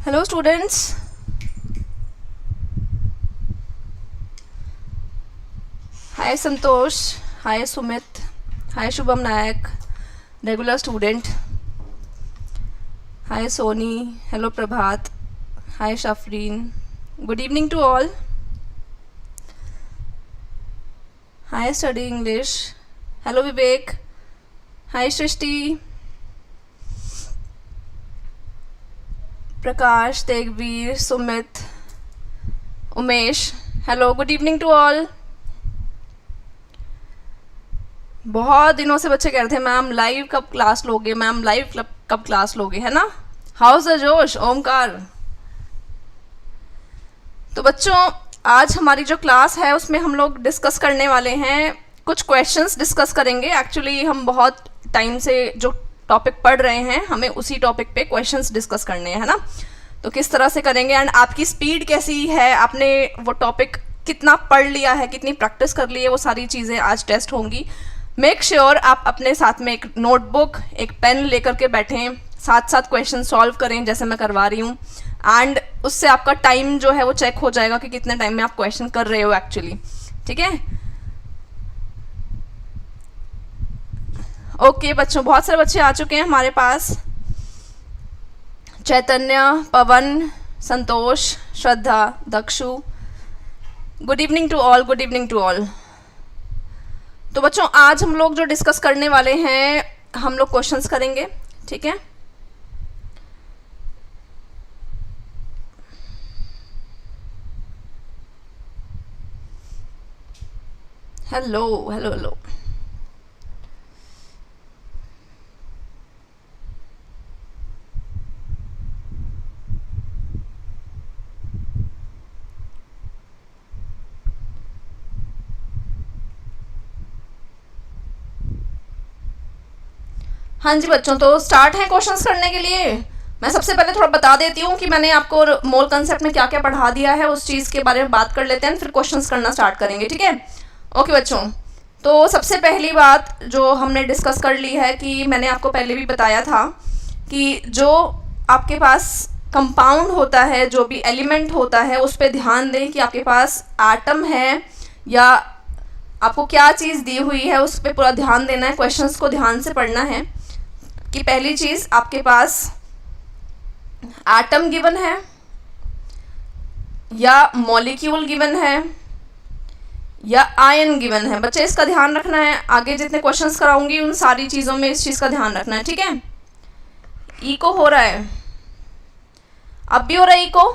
Hello students. Hi Santosh. Hi Sumit. Hi Shubham Nayak, regular student. Hi Soni. Hello Prabhat. Hi Shafreen. Good evening to all. Hi Study English. Hello Vivek. Hi Shrishti. Prakash, Tegveer, Sumit, Umesh. Hello, good evening to all. बहुत दिनों से बच्चे कह रहे थे ma'am live कब class लोगे, ma'am live कब क्लास लोगे, है ना. हाउस द जोश ओमकार. तो बच्चों आज हमारी जो क्लास है उसमें हम लोग डिस्कस करने वाले हैं, कुछ क्वेश्चंस डिस्कस करेंगे. एक्चुअली हम बहुत टाइम से जो टॉपिक पढ़ रहे हैं हमें उसी टॉपिक पे क्वेश्चंस डिस्कस करने हैं, है ना. तो किस तरह से करेंगे एंड आपकी स्पीड कैसी है, आपने वो टॉपिक कितना पढ़ लिया है, कितनी प्रैक्टिस कर ली है, वो सारी चीज़ें आज टेस्ट होंगी. मेक श्योर आप अपने साथ में एक नोटबुक एक पेन लेकर के बैठें, साथ साथ क्वेश्चन सॉल्व करें जैसे मैं करवा रही हूँ. एंड उससे आपका टाइम जो है वो चेक हो जाएगा कि कितने टाइम में आप क्वेश्चन कर रहे हो एक्चुअली. ठीक है. ओके बच्चों, बहुत सारे बच्चे आ चुके हैं हमारे पास. Chaitanya, Pavan, Santosh, Shraddha, Dakshu. Good evening to all, good evening to all. तो बच्चों आज हम लोग जो डिस्कस करने वाले हैं हम लोग क्वेश्चंस करेंगे. ठीक है. Hello hello hello. हाँ जी बच्चों, तो स्टार्ट है क्वेश्चंस करने के लिए. मैं सबसे पहले थोड़ा बता देती हूँ कि मैंने आपको मोल कंसेप्ट में क्या क्या पढ़ा दिया है, उस चीज़ के बारे में बात कर लेते हैं, फिर क्वेश्चंस करना स्टार्ट करेंगे. ठीक है. ओके बच्चों, तो सबसे पहली बात जो हमने डिस्कस कर ली है कि मैंने आपको पहले भी बताया था कि जो आपके पास कंपाउंड होता है, जो भी एलिमेंट होता है उस पर ध्यान दें कि आपके पास एटम है या आपको क्या चीज़ दी हुई है उस पर पूरा ध्यान देना है, क्वेश्चंस को ध्यान से पढ़ना है. कि पहली चीज़ आपके पास एटम गिवन है या मॉलिक्यूल गिवन है या आयन गिवन है. बच्चे इसका ध्यान रखना है, आगे जितने क्वेश्चंस कराऊंगी उन सारी चीज़ों में इस चीज़ का ध्यान रखना है. ठीक है. इको हो रहा है, अब भी हो रहा है इको,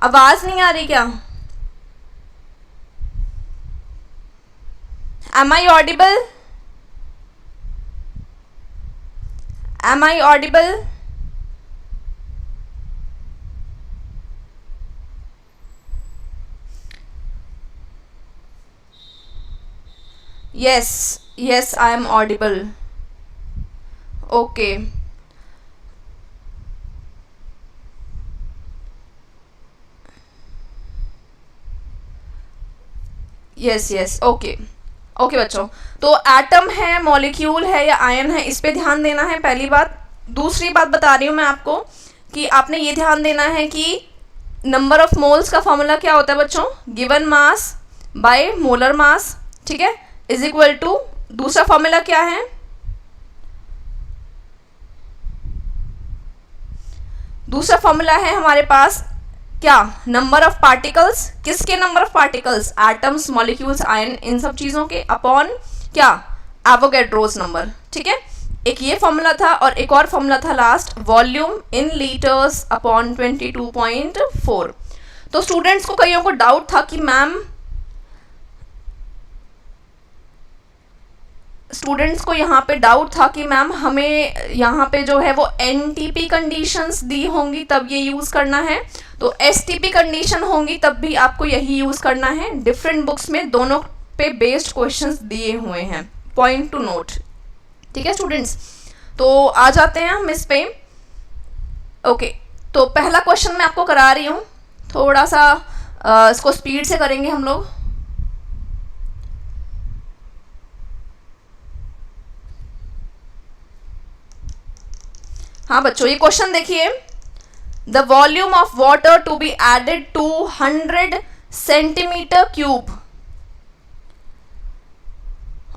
आवाज़ नहीं आ रही क्या? Am I audible? Am I audible? Yes, yes, I am audible. Okay. Yes, yes, okay. Okay बच्चों, तो एटम है, मॉलिक्यूल है या आयन है, इस पे ध्यान देना है पहली बात. दूसरी बात बता रही हूँ मैं आपको कि आपने ये ध्यान देना है कि नंबर ऑफ मोल्स का फॉर्मूला क्या होता है बच्चों, given mass by molar mass. ठीक है. इज इक्वल टू दूसरा फॉर्मूला क्या है, दूसरा फॉर्मूला है हमारे पास क्या, नंबर ऑफ पार्टिकल्स. किसके number of particles, atoms, molecules, ion, इन सब चीज़ों के अपॉन क्या, एवोगैड्रोस नंबर. ठीक है. एक ये फॉर्मूला था और एक और फॉर्मूला था लास्ट, वॉल्यूम इन लीटर्स अपॉन 22.4. तो स्टूडेंट्स को कईयों को डाउट था कि मैम, स्टूडेंट्स को यहाँ पे डाउट था कि मैम हमें यहाँ पे जो है वो एनटीपी कंडीशंस दी होंगी तब ये यूज़ करना है, तो एसटीपी कंडीशन होंगी तब भी आपको यही यूज़ करना है. डिफरेंट बुक्स में दोनों पे बेस्ड क्वेश्चंस दिए हुए हैं, पॉइंट टू नोट. ठीक है स्टूडेंट्स, तो आ जाते हैं हम इस पे. ओके, तो पहला क्वेश्चन मैं आपको करा रही हूँ, थोड़ा सा इसको स्पीड से करेंगे हम लोग. हाँ बच्चों, ये क्वेश्चन देखिए, the volume of water to be added to 100 centimetre cube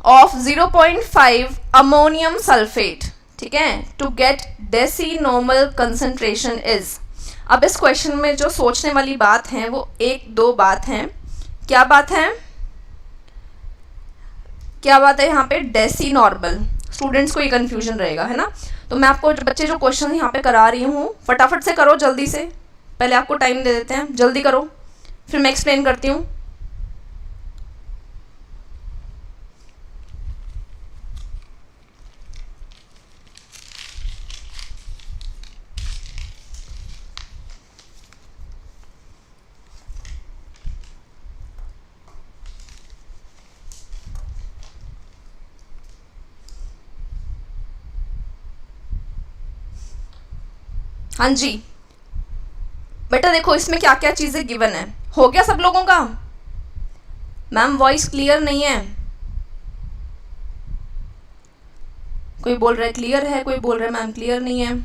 of 0.5 ammonium sulphate, ठीक है, to get deci normal concentration is. अब इस क्वेश्चन में जो सोचने वाली बात है वो एक दो बात हैं। क्या बात है, क्या बात है यहाँ पे, डेसी नॉर्मल। स्टूडेंट्स को ये कंफ्यूजन रहेगा, है ना। तो मैं आपको बच्चे जो क्वेश्चन यहाँ पे करा रही हूँ फटाफट से करो, जल्दी से, पहले आपको टाइम दे देते हैं, जल्दी करो, फिर मैं एक्सप्लेन करती हूँ। हाँ जी बेटा, देखो इसमें क्या क्या चीज़ें गिवन है। हो गया सब लोगों का? मैम वॉइस क्लियर नहीं है। कोई बोल रहा है क्लियर है, कोई बोल रहा है मैम क्लियर नहीं है।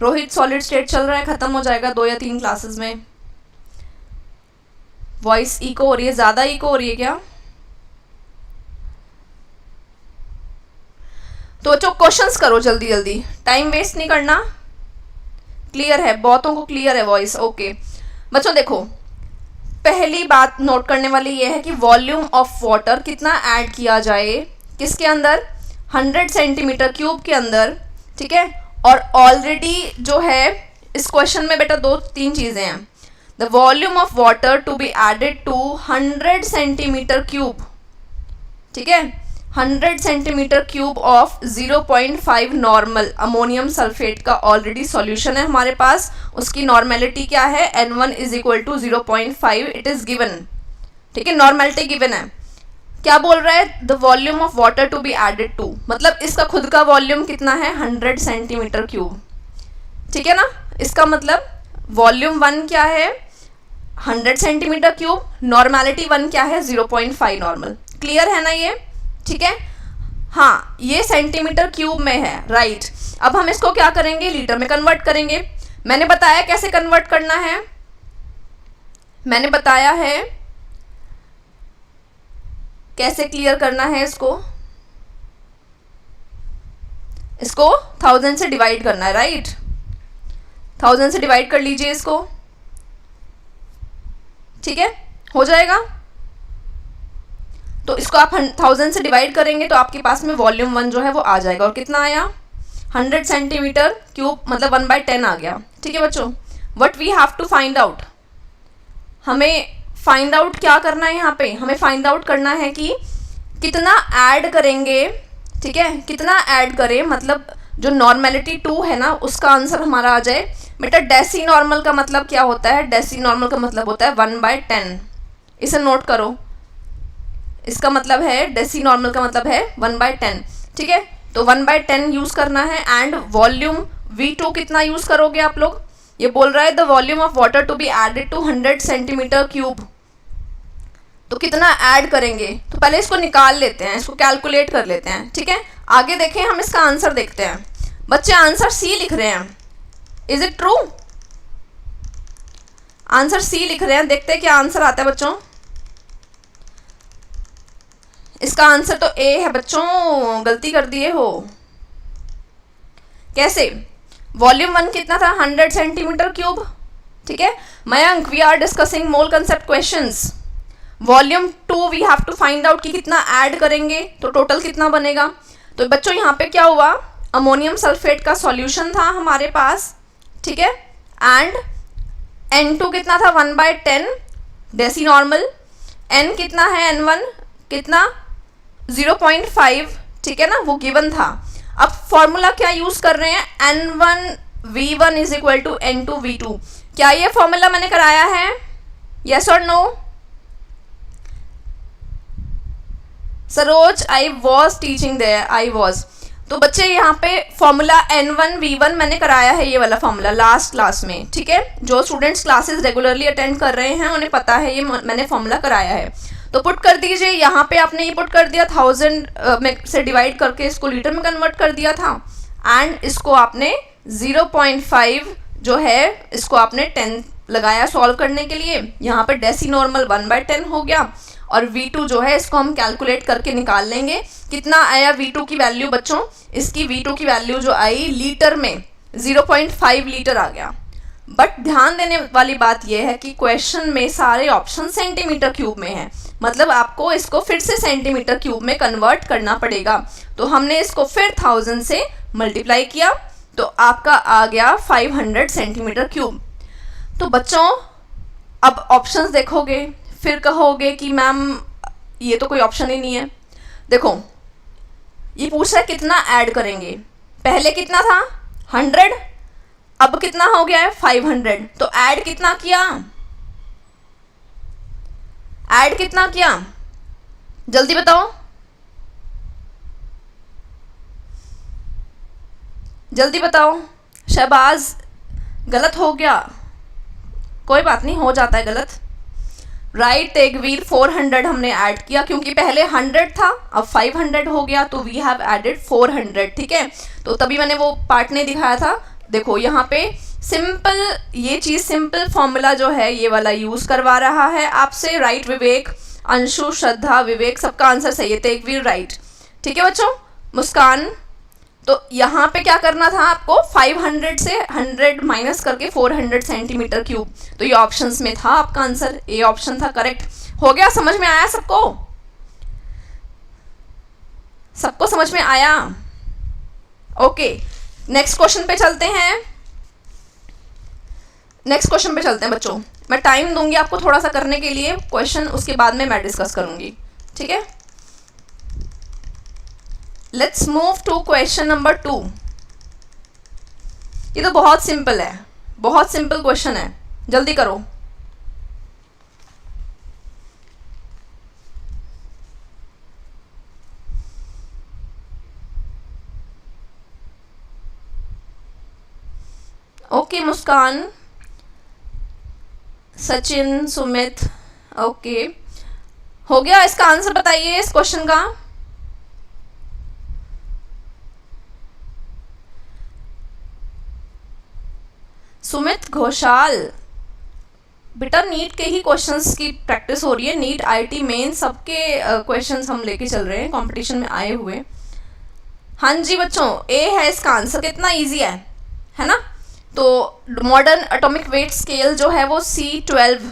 रोहित सॉलिड स्टेट चल रहा है, खत्म हो जाएगा 2 या 3 क्लासेस में। वॉइस इको हो रही है, ज़्यादा इको हो रही है क्या? तो बच्चों क्वेश्चंस करो जल्दी जल्दी, टाइम वेस्ट नहीं करना। क्लियर है, बहुतों को क्लियर है वॉइस, ओके। बच्चों देखो, पहली बात नोट करने वाली ये है कि वॉल्यूम ऑफ वाटर कितना ऐड किया जाए, किसके अंदर, 100 सेंटीमीटर क्यूब के अंदर, ठीक है। और ऑलरेडी जो है इस क्वेश्चन में बेटा 2-3 चीज़ें हैं। The volume of water to be added to 100 centimetre cube, ठीक है, 100 centimetre cube of 0.5 normal ammonium sulphate का ऑलरेडी सॉल्यूशन है हमारे पास। उसकी नॉर्मेलिटी क्या है, N1 is equal to 0.5, it is given, ठीक है, नॉर्मेलिटी गिवन है। क्या बोल रहा है, the volume of water to be added to, मतलब इसका खुद का वॉल्यूम कितना है, 100 सेंटीमीटर क्यूब, ठीक है ना। इसका मतलब वॉल्यूम 1 क्या है, 100 सेंटीमीटर क्यूब, नॉर्मेलिटी 1 क्या है, 0.5 नॉर्मल। क्लियर है ना ये, ठीक है। हाँ, ये सेंटीमीटर क्यूब में है, राइट। अब हम इसको क्या करेंगे, लीटर में कन्वर्ट करेंगे। मैंने बताया कैसे कन्वर्ट करना है, मैंने बताया है कैसे क्लियर करना है इसको 1000 से डिवाइड करना है, राइट। 1000 से डिवाइड कर लीजिए इसको, ठीक है, हो जाएगा। तो इसको आप 1000 से डिवाइड करेंगे तो आपके पास में वॉल्यूम 1 जो है वो आ जाएगा। और कितना आया, 100 सेंटीमीटर क्यूब, मतलब 1/10 आ गया, ठीक है बच्चों। What we have to find out, हमें फाइंड आउट क्या करना है यहाँ पे, हमें फाइंड आउट करना है कि कितना ऐड करेंगे, ठीक है, कितना ऐड करें, मतलब जो नॉर्मेलिटी 2 है ना उसका आंसर हमारा आ जाए। बेटा डेसी नॉर्मल का मतलब क्या होता है, डेसी नॉर्मल का मतलब होता है 1/10, इसे नोट करो। इसका मतलब है डेसी नॉर्मल का मतलब है 1/10, ठीक है। तो 1/10 यूज़ करना है। एंड वॉल्यूम V2 कितना यूज़ करोगे आप लोग, ये बोल रहा है the volume of water to be added to 100 centimetre cube, तो कितना ऐड करेंगे, तो पहले इसको निकाल लेते हैं, इसको कैलकुलेट कर लेते हैं, ठीक है। आगे देखें, हम इसका आंसर देखते हैं। बच्चे आंसर सी लिख रहे हैं, is it true, answer C लिख रहे हैं। देखते हैं क्या आंसर आता है बच्चों। इसका आंसर तो ए है बच्चों, गलती कर दिए हो। कैसे, वॉल्यूम 1 कितना था, 100 सेंटीमीटर क्यूब, ठीक है। Mayank, we are discussing mole concept questions. Volume 2 we have to find out कि कितना ऐड करेंगे, तो टोटल कितना बनेगा। तो बच्चों यहाँ पे क्या हुआ, अमोनियम सल्फेट का सॉल्यूशन था हमारे पास, ठीक है। एंड N2 कितना था, 1/10 डेसी नॉर्मल। N कितना है, N1 कितना, 0.5, ठीक है ना, वो गिवन था। अब फॉर्मूला क्या यूज कर रहे हैं, N1V1 is equal to N2V2। क्या ये फॉर्मूला मैंने कराया है, यस और no. Saroj, I was teaching there, I was. तो बच्चे यहाँ पे फॉर्मूला N1V1 मैंने कराया है, ये वाला फॉर्मूला लास्ट क्लास में, ठीक है। जो स्टूडेंट्स क्लासेस रेगुलरली अटेंड कर रहे हैं उन्हें पता है ये मैंने फॉर्मूला कराया है। तो पुट कर दीजिए, यहाँ पे आपने ये पुट कर दिया 1000 में से डिवाइड करके इसको लीटर में कन्वर्ट कर दिया था, एंड इसको आपने 0.5 जो है इसको आपने 10 लगाया सॉल्व करने के लिए। यहाँ पे डेसी नॉर्मल 1/10 हो गया, और V2 जो है इसको हम कैलकुलेट करके निकाल लेंगे। कितना आया V2 की वैल्यू बच्चों? इसकी V2 की वैल्यू जो आई लीटर में 0.5 लीटर आ गया। बट ध्यान देने वाली बात यह है कि क्वेश्चन में सारे ऑप्शन सेंटीमीटर क्यूब में है, मतलब आपको इसको फिर से सेंटीमीटर क्यूब में कन्वर्ट करना पड़ेगा। तो हमने इसको फिर 1000 से मल्टीप्लाई किया, तो आपका आ गया 500 सेंटीमीटर क्यूब। तो बच्चों अब ऑप्शंस देखोगे, फिर कहोगे कि मैम ये तो कोई ऑप्शन ही नहीं है। देखो ये पूछ रहा है कितना ऐड करेंगे, पहले कितना था 100, अब कितना हो गया है 500, तो ऐड कितना किया, ऐड कितना किया, जल्दी बताओ, जल्दी बताओ। शहबाज गलत हो गया, कोई बात नहीं, हो जाता है गलत। राइट तेगवीर 400 हमने ऐड किया, क्योंकि पहले 100 था अब 500 हो गया, तो वी हैव एडेड 400, ठीक है। तो तभी मैंने वो पार्ट नहीं दिखाया था। देखो यहाँ पे सिंपल, ये चीज़ सिंपल फॉर्मूला जो है ये वाला यूज़ करवा रहा है आपसे। राइट विवेक, अंशु, श्रद्धा, विवेक, सबका आंसर सही है। तेगवीर राइट, ठीक है बच्चों। मुस्कान, तो यहाँ पे क्या करना था आपको, 500 से 100 माइनस करके 400 सेंटीमीटर क्यूब, तो ये ऑप्शंस में था आपका आंसर, ए ऑप्शन था करेक्ट। हो गया, समझ में आया सबको? सबको समझ में आया? ओके, नेक्स्ट क्वेश्चन पे चलते हैं। नेक्स्ट क्वेश्चन पे चलते हैं बच्चों। मैं टाइम दूंगी आपको थोड़ा सा करने के लिए क्वेश्चन, उसके बाद में मैं डिस्कस करूंगी, ठीक है। Let's move to question number 2। ये तो बहुत सिंपल है, बहुत सिंपल क्वेश्चन है, जल्दी करो। ओके मुस्कान, सचिन, सुमित, ओके हो गया। इसका आंसर बताइए इस क्वेश्चन का। सुमित घोषाल, बेटा नीट के ही क्वेश्चंस की प्रैक्टिस हो रही है, नीट आईटी मेन सबके क्वेश्चंस हम लेके चल रहे हैं, कंपटीशन में आए हुए। हाँ जी बच्चों, ए है इसका आंसर। कितना इजी है ना। तो मॉडर्न एटॉमिक वेट स्केल जो है वो C12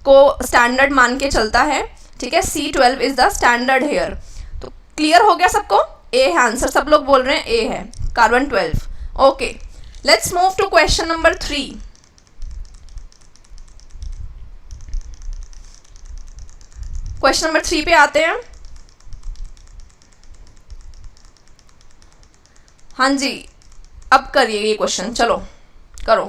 को स्टैंडर्ड मान के चलता है, ठीक है। C12 is the standard here. तो क्लियर हो गया सबको? ए है आंसर, सब लोग बोल रहे हैं ए है, carbon 12। Okay, let's move to question number 3। Question number 3 पे आते हैं। हाँ जी, अब करिए ये क्वेश्चन, चलो करो।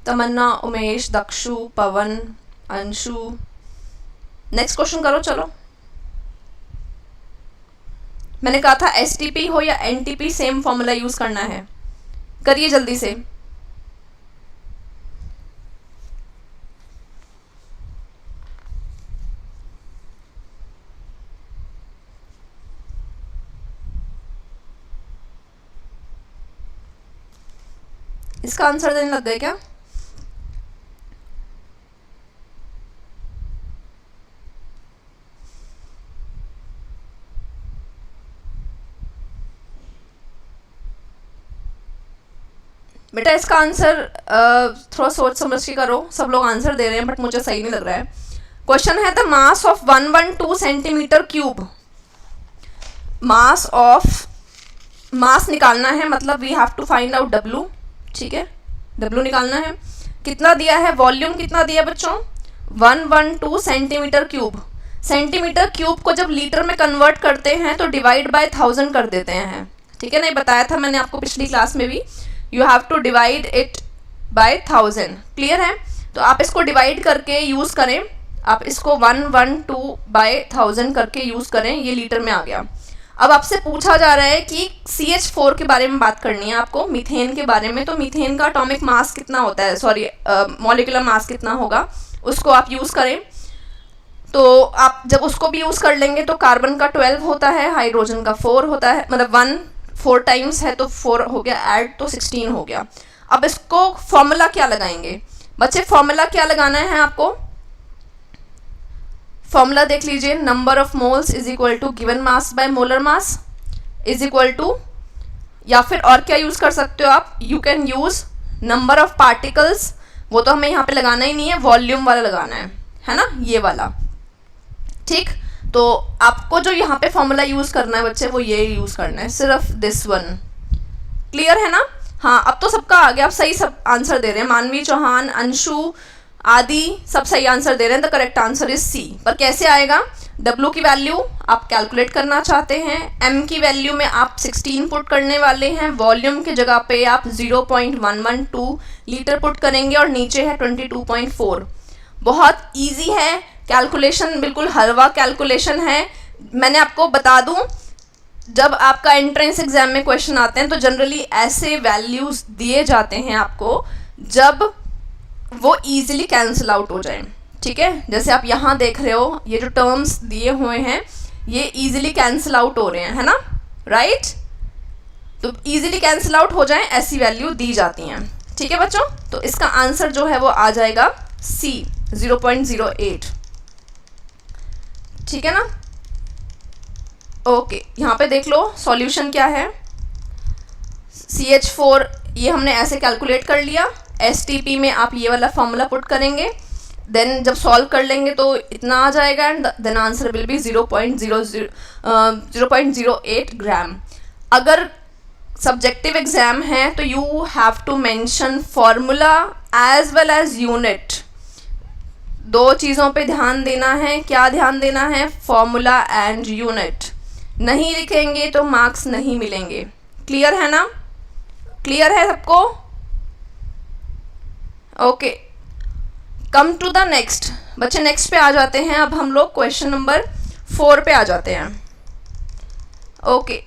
तमन्ना, उमेश, दक्षु, पवन, अंशु, नेक्स्ट क्वेश्चन करो चलो। मैंने कहा था STP हो या NTP सेम फॉर्मूला यूज करना है, करिए जल्दी से। इसका आंसर देने लग गए क्या? बेटा इसका आंसर थोड़ा सोच समझ के करो। सब लोग आंसर दे रहे हैं बट मुझे सही नहीं लग रहा है। क्वेश्चन है the mass of 112 centimetre cube. Mass निकालना है, मतलब we have to find out W, ठीक है। W निकालना है। कितना दिया है, वॉल्यूम कितना दिया बच्चों, 112 सेंटीमीटर क्यूब। सेंटीमीटर क्यूब को जब लीटर में कन्वर्ट करते हैं तो डिवाइड बाय 1000 कर देते हैं, ठीक है। नहीं बताया था मैंने आपको पिछली क्लास में भी, you have to divide it by 1000, clear है। तो आप इसको डिवाइड करके यूज़ करें, आप इसको 112 बाय 1000 करके यूज़ करें, ये लीटर में आ गया। अब आपसे पूछा जा रहा है कि CH4 के बारे में बात करनी है आपको, मीथेन के बारे में। तो मीथेन का एटॉमिक मास कितना होता है, सॉरी मॉलिक्यूलर मास कितना होगा, उसको आप यूज़ करें। तो आप जब उसको भी यूज़ कर लेंगे तो कार्बन का 12 होता है, हाइड्रोजन का 4 होता है, मतलब 1 4 टाइम्स है तो 4 हो गया, ऐड तो 16 हो गया। अब इसको फॉर्मूला क्या लगाएंगे बच्चे, फॉर्मूला क्या लगाना है आपको, फॉर्मूला देख लीजिए, number of moles is equal to given mass by molar mass is equal to, या फिर और क्या यूज़ कर सकते हो आप, you can use number of particles, वो तो हमें यहाँ पे लगाना ही नहीं है, वॉल्यूम वाला लगाना है ना, ये वाला। ठीक, तो आपको जो यहाँ पे फॉर्मूला यूज़ करना है बच्चे वो ये यूज़ करना है, सिर्फ दिस वन। क्लियर है ना? हाँ, अब तो सबका आ गया, आप सही सब आंसर दे रहे हैं, मानवी चौहान, अंशु आदि सब सही आंसर दे रहे हैं। The correct answer is C. पर कैसे आएगा, W की वैल्यू आप कैलकुलेट करना चाहते हैं, M की वैल्यू में आप 16 पुट करने वाले हैं, वॉल्यूम की जगह पे आप 0.112 लीटर पुट करेंगे और नीचे है 22.4। बहुत इजी है कैलकुलेशन, बिल्कुल हलवा कैलकुलेशन है। मैंने आपको बता दूं, जब आपका एंट्रेंस एग्जाम में क्वेश्चन आते हैं तो जनरली ऐसे वैल्यूज दिए जाते हैं आपको जब वो इजीली कैंसिल आउट हो जाए। ठीक है, जैसे आप यहाँ देख रहे हो, ये जो टर्म्स दिए हुए हैं ये इजीली कैंसिल आउट हो रहे हैं, है ना, राइट? तो इजीली कैंसिल आउट हो जाए ऐसी वैल्यू दी जाती हैं। ठीक है बच्चों, तो इसका आंसर जो है वो आ जाएगा C 0.08। ठीक है ना? ओके, यहाँ पे देख लो सॉल्यूशन क्या है। CH4 ये हमने ऐसे कैलकुलेट कर लिया, STP में आप ये वाला फॉर्मूला पुट करेंगे, देन जब सॉल्व कर लेंगे तो इतना आ जाएगा and then answer will be 0.08 gram. अगर सब्जेक्टिव एग्जाम है तो you have to mention formula as well as unit. दो चीज़ों पे ध्यान देना है, क्या ध्यान देना है, फॉर्मूला एंड यूनिट। नहीं लिखेंगे तो मार्क्स नहीं मिलेंगे। क्लियर है ना? क्लियर है सबको? Okay, come to the next. बच्चे नेक्स्ट पे आ जाते हैं। अब हम लोग क्वेश्चन नंबर 4 पे आ जाते हैं। ओके,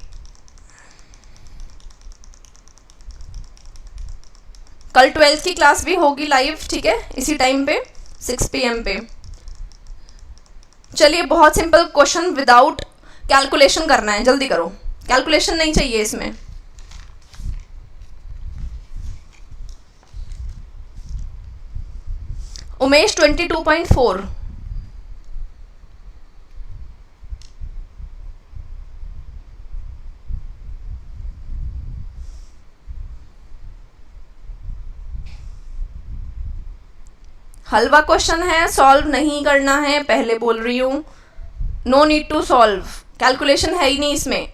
कल 12th की क्लास भी होगी लाइव, ठीक है, इसी टाइम पे 6 PM पे। चलिए, बहुत सिंपल क्वेश्चन विदाउट कैलकुलेशन करना है, जल्दी करो, कैलकुलेशन नहीं चाहिए इसमें। उमेश 22.4, हलवा क्वेश्चन है, सॉल्व नहीं करना है, पहले बोल रही हूं, no need to solve, calculation है ही नहीं इसमें।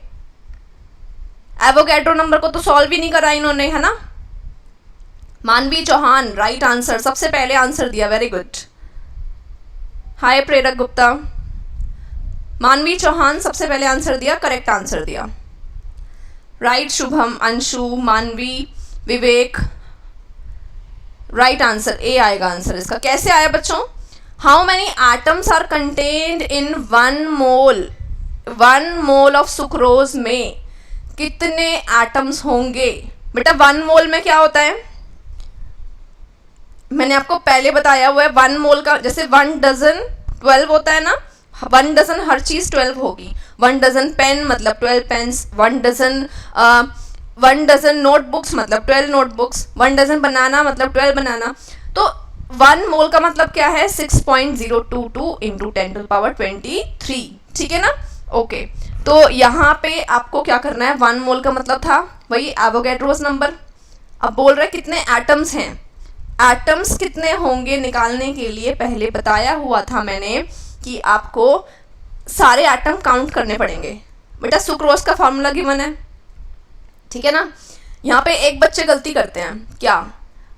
एवोगैड्रो नंबर को तो सॉल्व ही नहीं करा इन्होंने, है ना। मानवी चौहान राइट आंसर, सबसे पहले आंसर दिया, वेरी गुड। हाय प्रेरक गुप्ता, मानवी चौहान सबसे पहले आंसर दिया, करेक्ट आंसर दिया, राइट। शुभम, अंशु, मानवी, विवेक, राइट आंसर ए आएगा आंसर इसका। कैसे आया बच्चों? How many atoms are contained in 1 mole of sucrose में कितने एटम्स होंगे? बेटा 1 मोल में क्या होता है, मैंने आपको पहले बताया हुआ है। 1 मोल का जैसे 1 डजन 12 होता है ना, 1 डजन हर चीज 12 होगी। 1 डजन पेन मतलब 12 पेन्स, 1 डजन नोटबुक्स मतलब 12 नोटबुक्स, 1 डजन बनाना मतलब 12 बनाना। तो 1 मोल का मतलब क्या है, 6.022 इंटू 10⁻23। ठीक है ना? ओके, तो यहाँ पे आपको क्या करना है, 1 मोल का मतलब था वही एवोगैड्रोस नंबर। अब बोल रहे कितने एटम्स हैं, एटम्स कितने होंगे निकालने के लिए पहले बताया हुआ था मैंने कि आपको सारे एटम काउंट करने पड़ेंगे। बेटा सुक्रोज का फॉर्मूला गिवन है, ठीक है ना। यहाँ पे एक बच्चे गलती करते हैं, क्या,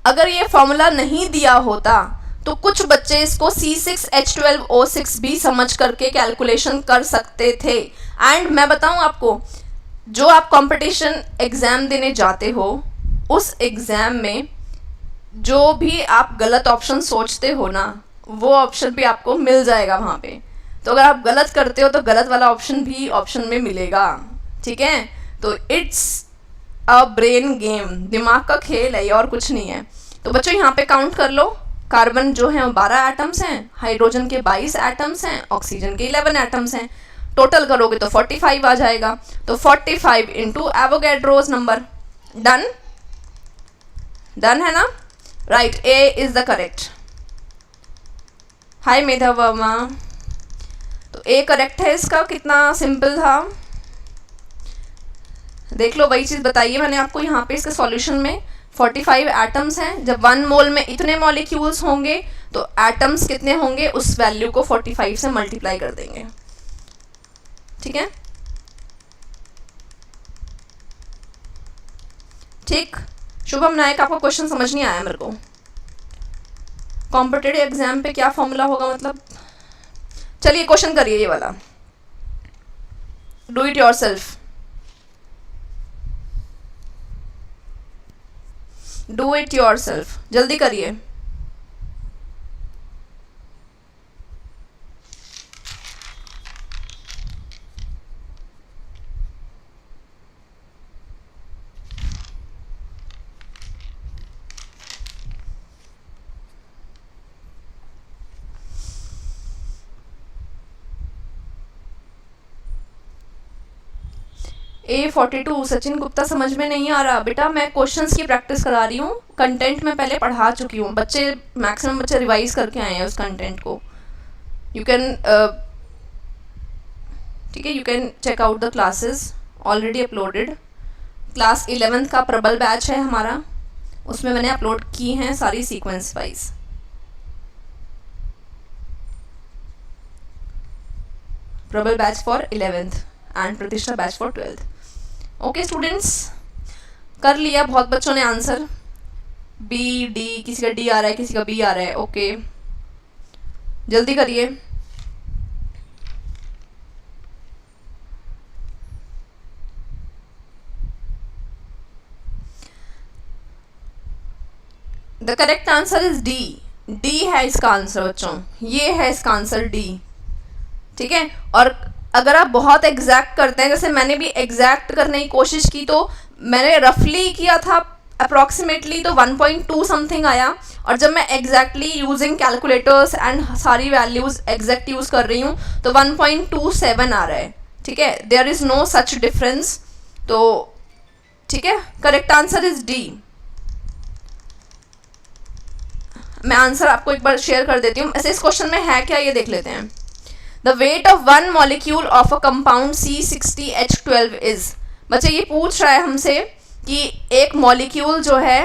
अगर ये फॉर्मूला नहीं दिया होता तो कुछ बच्चे इसको C6H12O6 भी समझ करके कैलकुलेशन कर सकते थे। एंड मैं बताऊं आपको, जो आप कंपटीशन एग्जाम देने जाते हो उस एग्जाम में जो भी आप गलत ऑप्शन सोचते हो ना, वो ऑप्शन भी आपको मिल जाएगा वहाँ पे। तो अगर आप गलत करते हो तो गलत वाला ऑप्शन भी ऑप्शन में मिलेगा, ठीक है। तो इट्स अ ब्रेन गेम, दिमाग का खेल है, और कुछ नहीं है। तो बच्चों यहाँ पे काउंट कर लो, कार्बन जो है वो 12 एटम्स हैं, हाइड्रोजन के 22 एटम्स हैं, ऑक्सीजन के 11 एटम्स हैं। टोटल करोगे तो 45 आ जाएगा। तो 45 into Avogadro's number. Done, done है ना? Right, A is the correct. Hi Medha Verma. तो ए करेक्ट है इसका। कितना सिंपल था, देख लो। वही चीज़ बताइए मैंने आपको यहाँ पे इसके सॉल्यूशन में 45 एटम्स हैं। जब 1 मोल में इतने मॉलिक्यूल्स होंगे तो एटम्स कितने होंगे, उस वैल्यू को 45 से मल्टीप्लाई कर देंगे, ठीक है। ठीक, शुभम नायक, आपको क्वेश्चन समझ नहीं आया मेरे को। कॉम्पिटिटिव एग्जाम पे क्या फॉर्मूला होगा मतलब? चलिए क्वेश्चन करिए ये वाला, do it yourself. Do it yourself, जल्दी करिए। A42 सचिन गुप्ता, समझ में नहीं आ रहा बेटा। मैं क्वेश्चंस की प्रैक्टिस करा रही हूँ, कंटेंट में पहले पढ़ा चुकी हूँ। बच्चे मैक्सिमम बच्चे रिवाइज करके आए हैं उस कंटेंट को। यू कैन, ठीक है, you can check out the classes already uploaded. Class 11th का प्रबल बैच है हमारा, उसमें मैंने अपलोड की हैं सारी सीक्वेंस वाइज। प्रबल बैच फॉर 11th एंड प्रतिष्ठा batch for 12th। Okay students, कर लिया बहुत बच्चों ने आंसर। बी, डी, किसी का डी आ रहा है, किसी का बी आ रहा है। ओके, जल्दी करिए। The correct answer is D. D है इसका आंसर बच्चों, ये है इसका आंसर डी, ठीक है। और अगर आप बहुत एग्जैक्ट करते हैं, जैसे मैंने भी एग्जैक्ट करने की कोशिश की, तो मैंने रफली किया था अप्रॉक्सीमेटली, तो 1.2 समथिंग आया। और जब मैं एग्जैक्टली यूजिंग कैलकुलेटर्स एंड सारी वैल्यूज एग्जैक्ट यूज कर रही हूँ तो 1.27 आ रहा है, ठीक है। There is no such difference. तो ठीक है, करेक्ट आंसर इज डी। मैं आंसर आपको एक बार शेयर कर देती हूँ। ऐसे इस क्वेश्चन में है क्या, ये देख लेते हैं। The weight of one molecule of a compound C60H12 is. बच्चे ये पूछ रहा है हमसे कि एक मॉलिक्यूल जो है,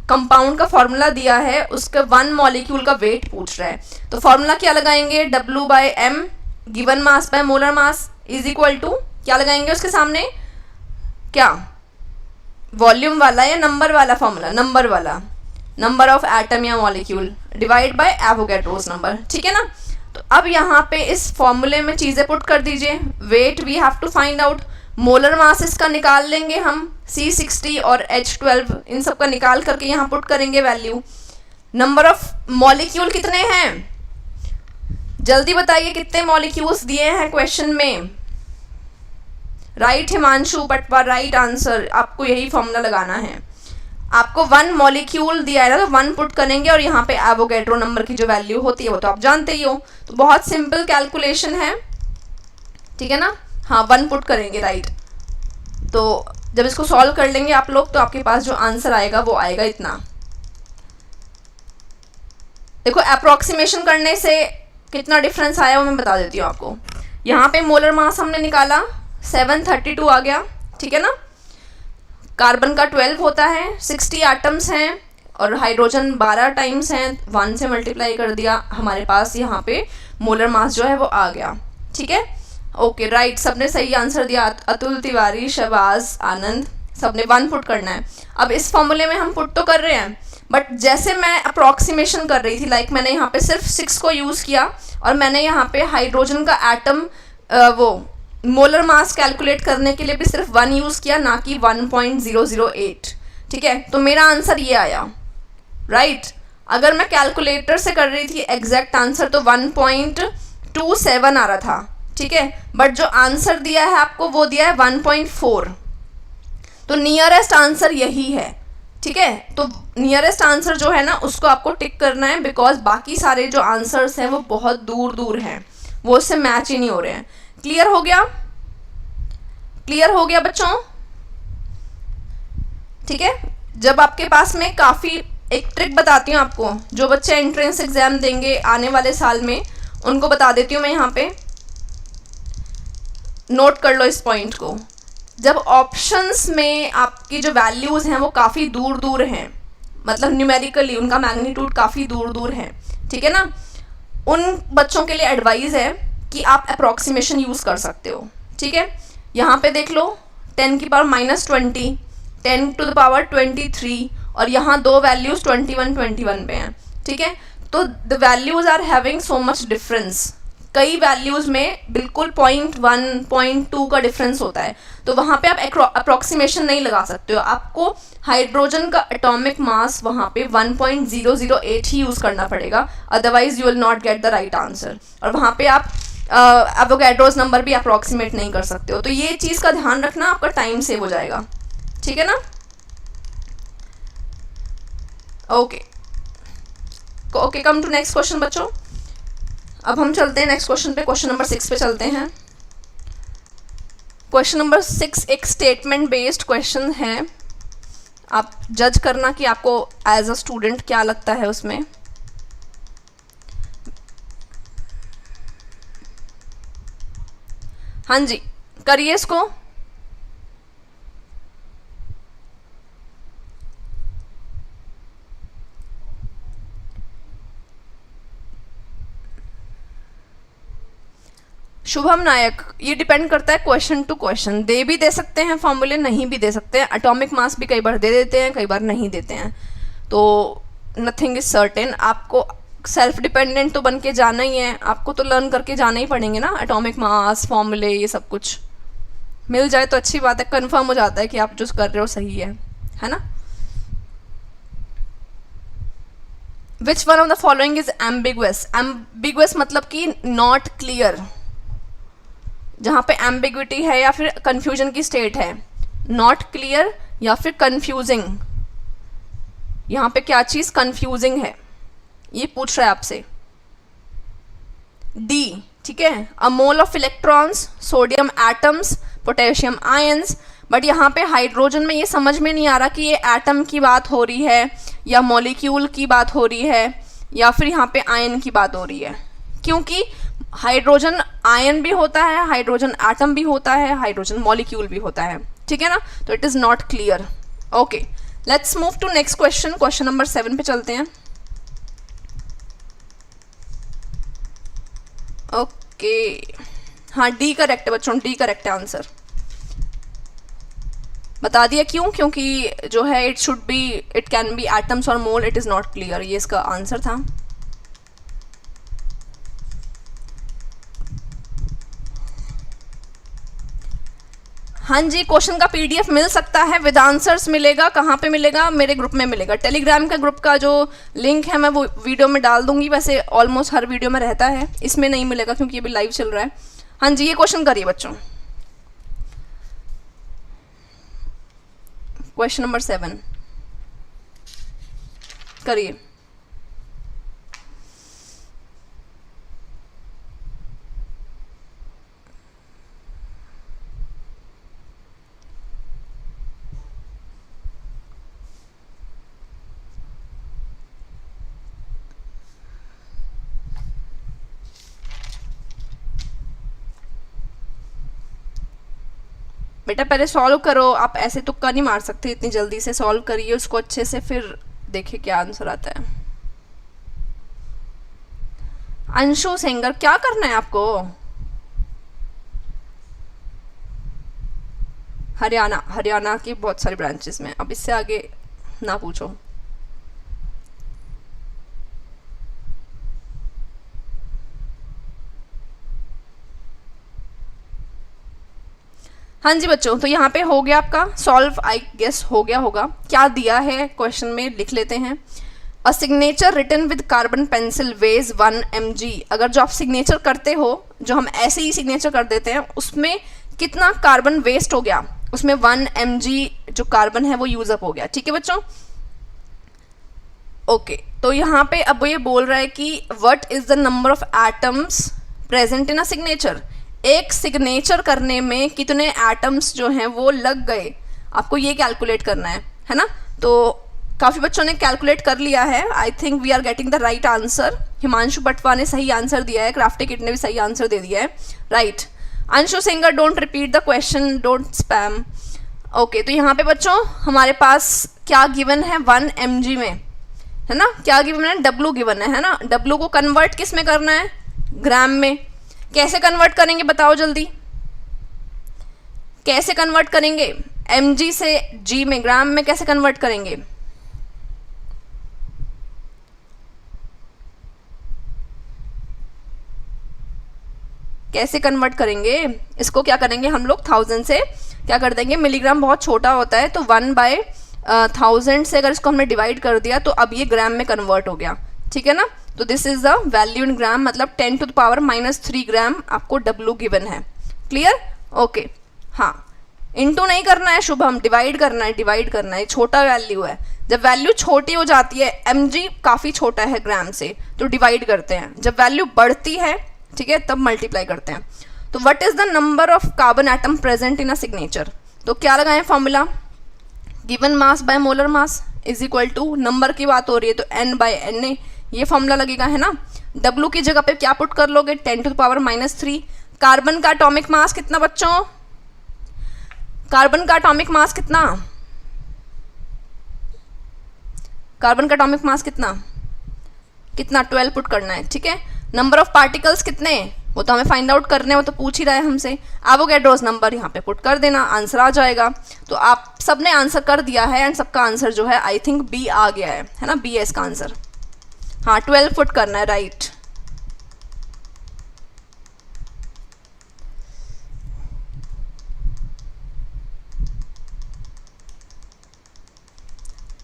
कंपाउंड का फॉर्मूला दिया है, उसका 1 मॉलिक्यूल का वेट पूछ रहा है। तो फॉर्मूला क्या लगाएंगे, W/m given mass by molar mass is equal to, क्या लगाएंगे उसके सामने, क्या वॉल्यूम वाला या नंबर वाला फॉर्मूला? नंबर वाला, नंबर ऑफ एटम या molecule divide by Avogadro's number, ठीक है ना। तो अब यहाँ पे इस फॉर्मूले में चीज़ें पुट कर दीजिए। Weight we have to find out, molar mass इसका निकाल लेंगे हम, C60 और H12 इन सब का निकाल करके यहाँ पुट करेंगे वैल्यू। नंबर ऑफ मॉलिक्यूल कितने हैं, जल्दी बताइए कितने मॉलिक्यूल्स दिए हैं क्वेश्चन में। Right Himanshu Patwa, right answer. आपको यही फॉर्मूला लगाना है। आपको 1 मॉलिक्यूल दिया है ना, तो 1 पुट करेंगे और यहाँ पे एवोगैड्रो नंबर की जो वैल्यू होती है वो तो आप जानते ही हो। तो बहुत सिंपल कैलकुलेशन है, ठीक है ना। हाँ, 1 पुट करेंगे, राइट। तो जब इसको सॉल्व कर लेंगे आप लोग तो आपके पास जो आंसर आएगा वो आएगा इतना। देखो अप्रोक्सीमेशन करने से कितना डिफरेंस आया वो मैं बता देती हूँ आपको। यहाँ पे मोलर मास हमने निकाला 732 आ गया, ठीक है ना। कार्बन का 12 होता है, 60 एटम्स हैं और हाइड्रोजन 12 टाइम्स हैं, 1 से मल्टीप्लाई कर दिया, हमारे पास यहाँ पे मोलर मास जो है वो आ गया, ठीक है। ओके राइट, सबने सही आंसर दिया। अतुल तिवारी, शहबाज, आनंद, सबने 1 पुट करना है। अब इस फॉर्मूले में हम पुट तो कर रहे हैं, बट जैसे मैं अप्रॉक्सीमेशन कर रही थी, लाइक मैंने यहाँ पे सिर्फ 6 को यूज़ किया और मैंने यहाँ पे हाइड्रोजन का एटम वो मोलर मास कैलकुलेट करने के लिए भी सिर्फ 1 यूज़ किया, ना कि 1.008, ठीक है। तो मेरा आंसर ये आया, राइट। अगर मैं कैलकुलेटर से कर रही थी एग्जैक्ट आंसर तो 0.27 आ रहा था, ठीक है, बट जो आंसर दिया है आपको वो दिया है 1.4, तो नियरेस्ट आंसर यही है, ठीक है। तो नियरेस्ट आंसर जो है ना उसको आपको टिक करना है, बिकॉज बाकी सारे जो आंसर्स हैं वो बहुत दूर दूर हैं, वो उससे मैच ही नहीं हो रहे हैं। क्लियर हो गया? क्लियर हो गया बच्चों? ठीक है। जब आपके पास में काफ़ी, एक ट्रिक बताती हूँ आपको, जो बच्चे एंट्रेंस एग्जाम देंगे आने वाले साल में उनको बता देती हूँ मैं यहाँ पे, नोट कर लो इस पॉइंट को। जब ऑप्शंस में आपकी जो वैल्यूज़ हैं वो काफ़ी दूर दूर हैं, मतलब न्यूमेरिकली उनका मैग्नीट्यूड काफ़ी दूर दूर है, ठीक है ना, उन बच्चों के लिए एडवाइस है कि आप अप्रॉक्सीमेशन यूज़ कर सकते हो, ठीक है। यहाँ पे देख लो 10 की पावर -20, 10 टू द पावर 23, और यहाँ दो वैल्यूज़ 21 पे हैं, ठीक है। तो the values are having so much difference, कई वैल्यूज़ में बिल्कुल 0.1 0.2 का डिफरेंस होता है, तो वहाँ पे आप अप्रॉक्सीमेशन नहीं लगा सकते हो, आपको हाइड्रोजन का एटॉमिक मास वहाँ पे 1.008 ही यूज़ करना पड़ेगा, otherwise you will not get the right answer. और वहाँ पे आप एवोगैड्रोस नंबर भी अप्रॉक्सीमेट नहीं कर सकते हो, तो ये चीज़ का ध्यान रखना, आपका टाइम सेव हो जाएगा, ठीक है ना। Okay okay, come to next question बच्चों। अब हम चलते हैं नेक्स्ट क्वेश्चन पे, क्वेश्चन नंबर 6 पे चलते हैं। क्वेश्चन नंबर 6 एक स्टेटमेंट बेस्ड क्वेश्चन है, आप जज करना कि आपको एज अ स्टूडेंट क्या लगता है उसमें। हाँ जी, करिए इसको। शुभम नायक, ये डिपेंड करता है क्वेश्चन टू क्वेश्चन, दे भी दे सकते हैं फॉर्मूले, नहीं भी दे सकते हैं, एटॉमिक मास भी कई बार दे देते हैं, कई बार नहीं देते हैं, तो नथिंग इज सर्टेन। आपको सेल्फ डिपेंडेंट तो बन के जाना ही है, आपको तो लर्न करके जाना ही पड़ेंगे ना, एटॉमिक मास फॉर्मूले ये सब कुछ मिल जाए तो अच्छी बात है, कंफर्म हो जाता है कि आप जो कर रहे हो सही है ना। Which one of the following is ambiguous? Ambiguous मतलब कि नॉट क्लियर, जहाँ पे एम्बिग्विटी है या फिर कंफ्यूजन की स्टेट है, नॉट क्लियर या फिर कंफ्यूजिंग, यहाँ पे क्या चीज़ कंफ्यूजिंग है ये पूछ रहा है आपसे। डी, ठीक है, a mole of electrons, sodium atoms, potassium ions, but यहाँ पे हाइड्रोजन में ये समझ में नहीं आ रहा कि ये एटम की बात हो रही है या मॉलिक्यूल की बात हो रही है या फिर यहाँ पे आयन की बात हो रही है, क्योंकि हाइड्रोजन आयन भी होता है, हाइड्रोजन एटम भी होता है, हाइड्रोजन मॉलिक्यूल भी होता है, ठीक है ना, तो it is not clear. Okay, let's move to next question, question number 7 पे चलते हैं। ओके हाँ, डी करेक्ट है बच्चों, डी करेक्ट है आंसर। बता दिया क्यों, क्योंकि जो है it should be, it can be atoms और मोल, इट इज़ नॉट क्लियर, ये इसका आंसर था। हाँ जी, क्वेश्चन का पीडीएफ मिल सकता है, विद आंसर्स मिलेगा। कहाँ पे मिलेगा? मेरे ग्रुप में मिलेगा, टेलीग्राम का ग्रुप का जो लिंक है मैं वो वीडियो में डाल दूंगी, वैसे ऑलमोस्ट हर वीडियो में रहता है, इसमें नहीं मिलेगा क्योंकि अभी लाइव चल रहा है। हाँ जी, ये क्वेश्चन करिए बच्चों, क्वेश्चन नंबर 7 करिए। बेटा पहले सॉल्व करो, आप ऐसे तुक्का नहीं मार सकते, इतनी जल्दी से सॉल्व करिए उसको अच्छे से, फिर देखिए क्या आंसर आता है। अंशु सेंगर, क्या करना है आपको? हरियाणा, हरियाणा की बहुत सारी ब्रांचेस में, अब इससे आगे ना पूछो। हाँ जी बच्चों, तो यहाँ पे हो गया आपका सॉल्व, आई गेस हो गया होगा। क्या दिया है क्वेश्चन में लिख लेते हैं। A signature written with carbon pencil weighs 1 mg। अगर जो आप सिग्नेचर करते हो, जो हम ऐसे ही सिग्नेचर कर देते हैं, उसमें कितना कार्बन वेस्ट हो गया, उसमें 1 mg जो कार्बन है वो यूज अप हो गया। ठीक है बच्चों, ओके। तो यहाँ पे अब ये बोल रहा है कि what is the number of atoms present in a signature. एक सिग्नेचर करने में कितने एटम्स जो हैं वो लग गए, आपको ये कैलकुलेट करना है ना। तो काफ़ी बच्चों ने कैलकुलेट कर लिया है। I think we are getting the right answer. Himanshu Patwa ने सही आंसर दिया है, क्राफ्टी किट ने भी सही आंसर दे दिया है, right. Anshu singer, don't repeat the question, don't spam. Okay, तो यहाँ पे बच्चों हमारे पास क्या गिवन है 1 mg में, है ना। क्या गिवन है, W गिवन है ना। W को कन्वर्ट किस में करना है, ग्राम में। कैसे कन्वर्ट करेंगे बताओ जल्दी, कैसे कन्वर्ट करेंगे, mg से g में, ग्राम में कैसे कन्वर्ट करेंगे। कैसे कन्वर्ट करेंगे इसको, क्या करेंगे हम लोग 1000 से क्या कर देंगे, मिलीग्राम बहुत छोटा होता है तो 1/1000 से अगर इसको हमने डिवाइड कर दिया तो अब ये ग्राम में कन्वर्ट हो गया। ठीक है ना। तो this is the value in gram, मतलब 10⁻³ ग्राम आपको W गिवन है। Clear, okay. हाँ, इनटू नहीं करना है शुभम, डिवाइड करना है, डिवाइड करना है। छोटा वैल्यू है, जब वैल्यू छोटी हो जाती है, mg काफ़ी छोटा है ग्राम से, तो डिवाइड करते हैं। जब वैल्यू बढ़ती है, ठीक है, तब मल्टीप्लाई करते हैं। तो what is the number of carbon atom present in a signature. तो क्या लगाएं formula, given mass by molar mass is equal to, number की बात हो रही है तो n/Na, ये फॉर्मूला लगेगा, है ना। W की जगह पे क्या पुट कर लोगे, 10⁻³ कार्बन का एटॉमिक मास कितना बच्चों, कार्बन का एटॉमिक मास कितना, कार्बन का एटॉमिक मास कितना, 12 पुट करना है। ठीक है। नंबर ऑफ पार्टिकल्स कितने, वो तो हमें फाइंड आउट करने, वो तो पूछ ही रहा है हमसे। एवोगैड्रोस नंबर यहाँ पे पुट कर देना, आंसर आ जाएगा। तो आप सबने आंसर कर दिया है एंड सबका आंसर जो है आई थिंक बी आ गया है ना, बी है इसका आंसर। हाँ, 12 पुट करना है, राइट।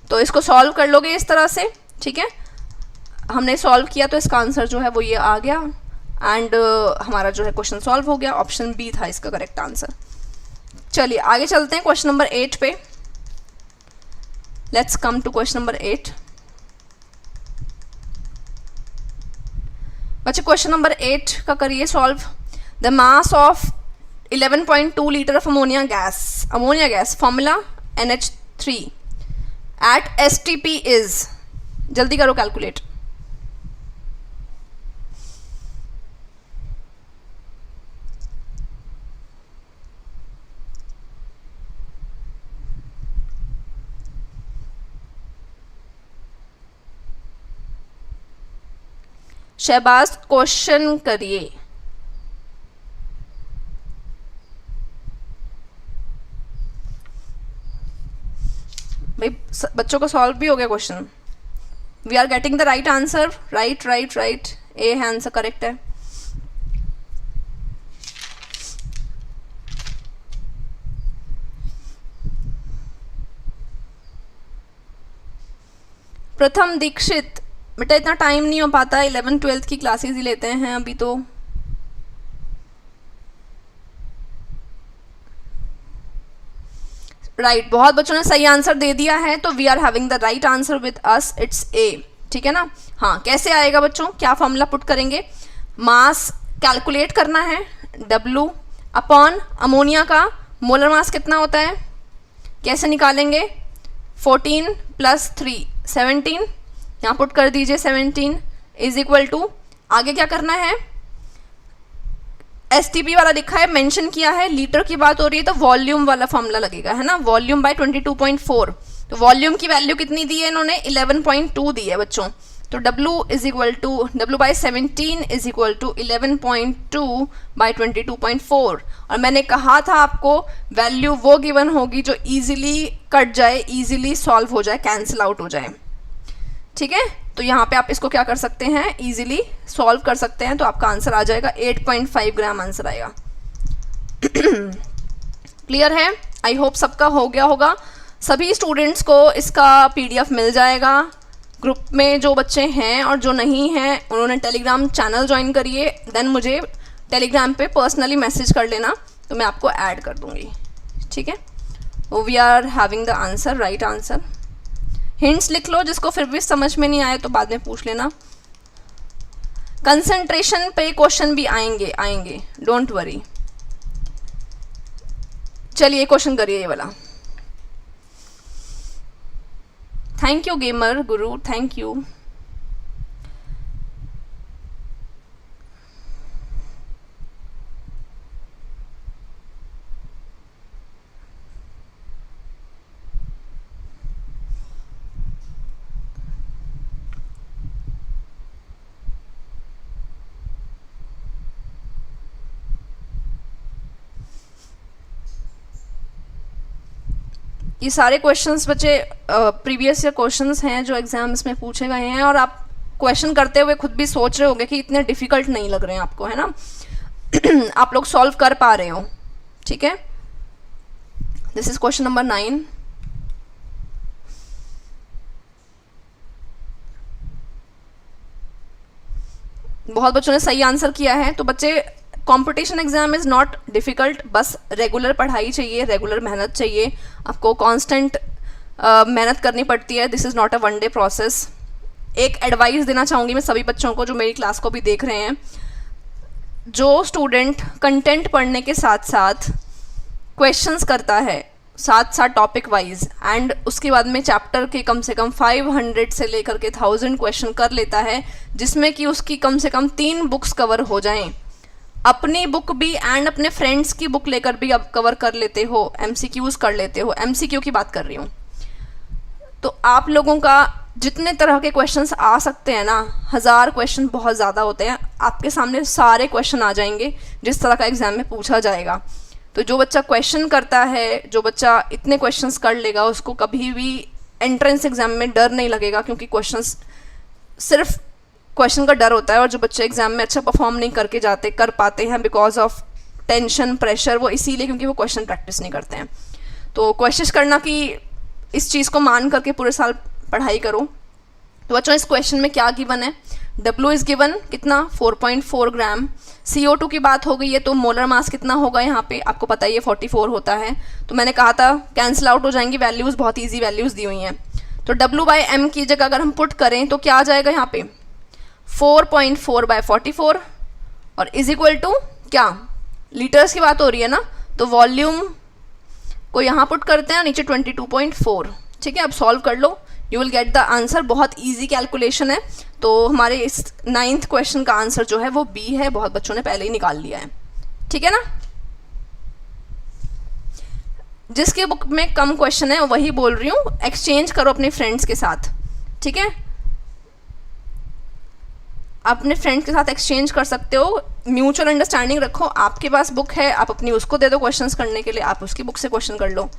तो इसको सॉल्व कर लोगे इस तरह से, ठीक है। हमने सॉल्व किया तो इसका आंसर जो है वो ये आ गया एंड हमारा जो है क्वेश्चन सॉल्व हो गया। ऑप्शन बी था इसका करेक्ट आंसर। चलिए आगे चलते हैं क्वेश्चन नंबर 8 पे। Let's come to question number 8। बच्चे क्वेश्चन नंबर 8 का करिए solve. The mass of 11.2 litre of ammonia gas formula NH3 at STP is, जल्दी करो कैलकुलेट। शहबाज क्वेश्चन करिए। भाई बच्चों को सॉल्व भी हो गया question. We are getting the right answer, right right right, A है आंसर, करेक्ट है। प्रथम दीक्षित, बेटा इतना टाइम नहीं हो पाता, 11th-12th की क्लासेस ही लेते हैं अभी तो। राइट, बहुत बच्चों ने सही आंसर दे दिया है, तो we are having the right answer with us, it's A. ठीक है ना। हाँ, कैसे आएगा बच्चों, क्या फॉर्मूला पुट करेंगे, मास कैलकुलेट करना है, W अपॉन अमोनिया का मोलर मास कितना होता है, कैसे निकालेंगे, 14 + 3 17, यहाँ पुट कर दीजिए 17 इज इक्वल टू, आगे क्या करना है, STP वाला लिखा है, मेंशन किया है, लीटर की बात हो रही है तो वॉल्यूम वाला फॉर्मूला लगेगा, है ना, वॉल्यूम बाय 22.4। तो वॉल्यूम की वैल्यू कितनी दी है इन्होंने, 11.2 दी है बच्चों। तो W/17 इज इक्वल टू 11.2 / 22.4। और मैंने कहा था आपको वैल्यू वो गिवन होगी जो इजीली कट जाए, इजीली सॉल्व हो जाए, कैंसिल आउट हो जाए। ठीक है। तो यहाँ पे आप इसको क्या कर सकते हैं, इजीली सॉल्व कर सकते हैं, तो आपका आंसर आ जाएगा 8.5 ग्राम आंसर आएगा। क्लियर है, आई होप सबका हो गया होगा। सभी स्टूडेंट्स को इसका PDF मिल जाएगा, ग्रुप में जो बच्चे हैं और जो नहीं हैं उन्होंने टेलीग्राम चैनल ज्वाइन करिए, देन मुझे टेलीग्राम पे पर्सनली मैसेज कर लेना तो मैं आपको ऐड कर दूँगी, ठीक है। We are having the answer, right answer. Hints लिख लो, जिसको फिर भी समझ में नहीं आए तो बाद में पूछ लेना। कंसंट्रेशन पे क्वेश्चन भी आएंगे, डोंट वरी। चलिए क्वेश्चन करिए ये वाला। Thank you gamer Guru, thank you. ये सारे क्वेश्चंस बच्चे प्रीवियस ईयर क्वेश्चंस हैं जो एग्जाम्स में पूछे गए हैं, और आप क्वेश्चन करते हुए खुद भी सोच रहे होंगे कि इतने डिफ़िकल्ट नहीं लग रहे हैं आपको, है ना। आप लोग सॉल्व कर पा रहे हो, ठीक है। This is question number 9। बहुत बच्चों ने सही आंसर किया है। तो बच्चे, competition exam is not difficult, बस रेगुलर पढ़ाई चाहिए, रेगुलर मेहनत चाहिए, आपको कांस्टेंट मेहनत करनी पड़ती है। This is not a one day process. एक एडवाइस देना चाहूँगी मैं सभी बच्चों को जो मेरी क्लास को भी देख रहे हैं, जो स्टूडेंट कंटेंट पढ़ने के साथ साथ क्वेश्चंस करता है साथ साथ टॉपिक वाइज, एंड उसके बाद में चैप्टर के कम से कम 500 से लेकर के 1000 क्वेश्चन कर लेता है, जिसमें कि उसकी कम से कम 3 बुक्स कवर हो जाएं, अपनी बुक भी एंड अपने फ्रेंड्स की बुक लेकर भी आप कवर कर लेते हो, एमसीक्यूज कर लेते हो, एमसीक्यू की बात कर रही हूँ। तो आप लोगों का जितने तरह के क्वेश्चंस आ सकते हैं ना, 1000 क्वेश्चन बहुत ज़्यादा होते हैं, आपके सामने सारे क्वेश्चन आ जाएंगे जिस तरह का एग्ज़ाम में पूछा जाएगा। तो जो बच्चा क्वेश्चन करता है, जो बच्चा इतने क्वेश्चंस कर लेगा, उसको कभी भी एंट्रेंस एग्ज़ाम में डर नहीं लगेगा, क्योंकि क्वेश्चंस सिर्फ क्वेश्चन का डर होता है। और जो बच्चे एग्जाम में अच्छा परफॉर्म नहीं कर पाते हैं बिकॉज ऑफ टेंशन, प्रेशर, वो इसीलिए क्योंकि वो क्वेश्चन प्रैक्टिस नहीं करते हैं। तो कोशिश करना कि इस चीज़ को मान करके पूरे साल पढ़ाई करो। तो बच्चों, इस क्वेश्चन में क्या गिवन है? W इज़ गिवन कितना, 4.4 ग्राम। CO2 की बात हो गई है, तो मोलर मास कितना होगा यहाँ पे आपको पता ही है, 44 होता है। तो मैंने कहा था कैंसिल आउट हो जाएंगी वैल्यूज़, बहुत ईजी वैल्यूज़ दी हुई हैं। तो W/m की जगह अगर हम पुट करें तो क्या आ जाएगा यहाँ पे, 4.4/44, और इज इक्वल टू क्या, लीटर्स की बात हो रही है ना, तो वॉल्यूम को यहाँ पुट करते हैं, नीचे 22.4, ठीक है। अब सॉल्व कर लो, you will get the answer. बहुत इजी कैलकुलेशन है। तो हमारे इस 9th क्वेश्चन का आंसर जो है वो B है, बहुत बच्चों ने पहले ही निकाल लिया है, ठीक है ना। जिसके बुक में कम क्वेश्चन है वही बोल रही हूँ, एक्सचेंज करो अपने फ्रेंड्स के साथ, ठीक है। अपने फ्रेंड्स के साथ एक्सचेंज कर सकते हो, म्यूचुअल अंडरस्टैंडिंग रखो। आपके पास बुक है, आप अपनी उसको दे दो क्वेश्चंस करने के लिए, आप उसकी बुक से क्वेश्चन कर लो।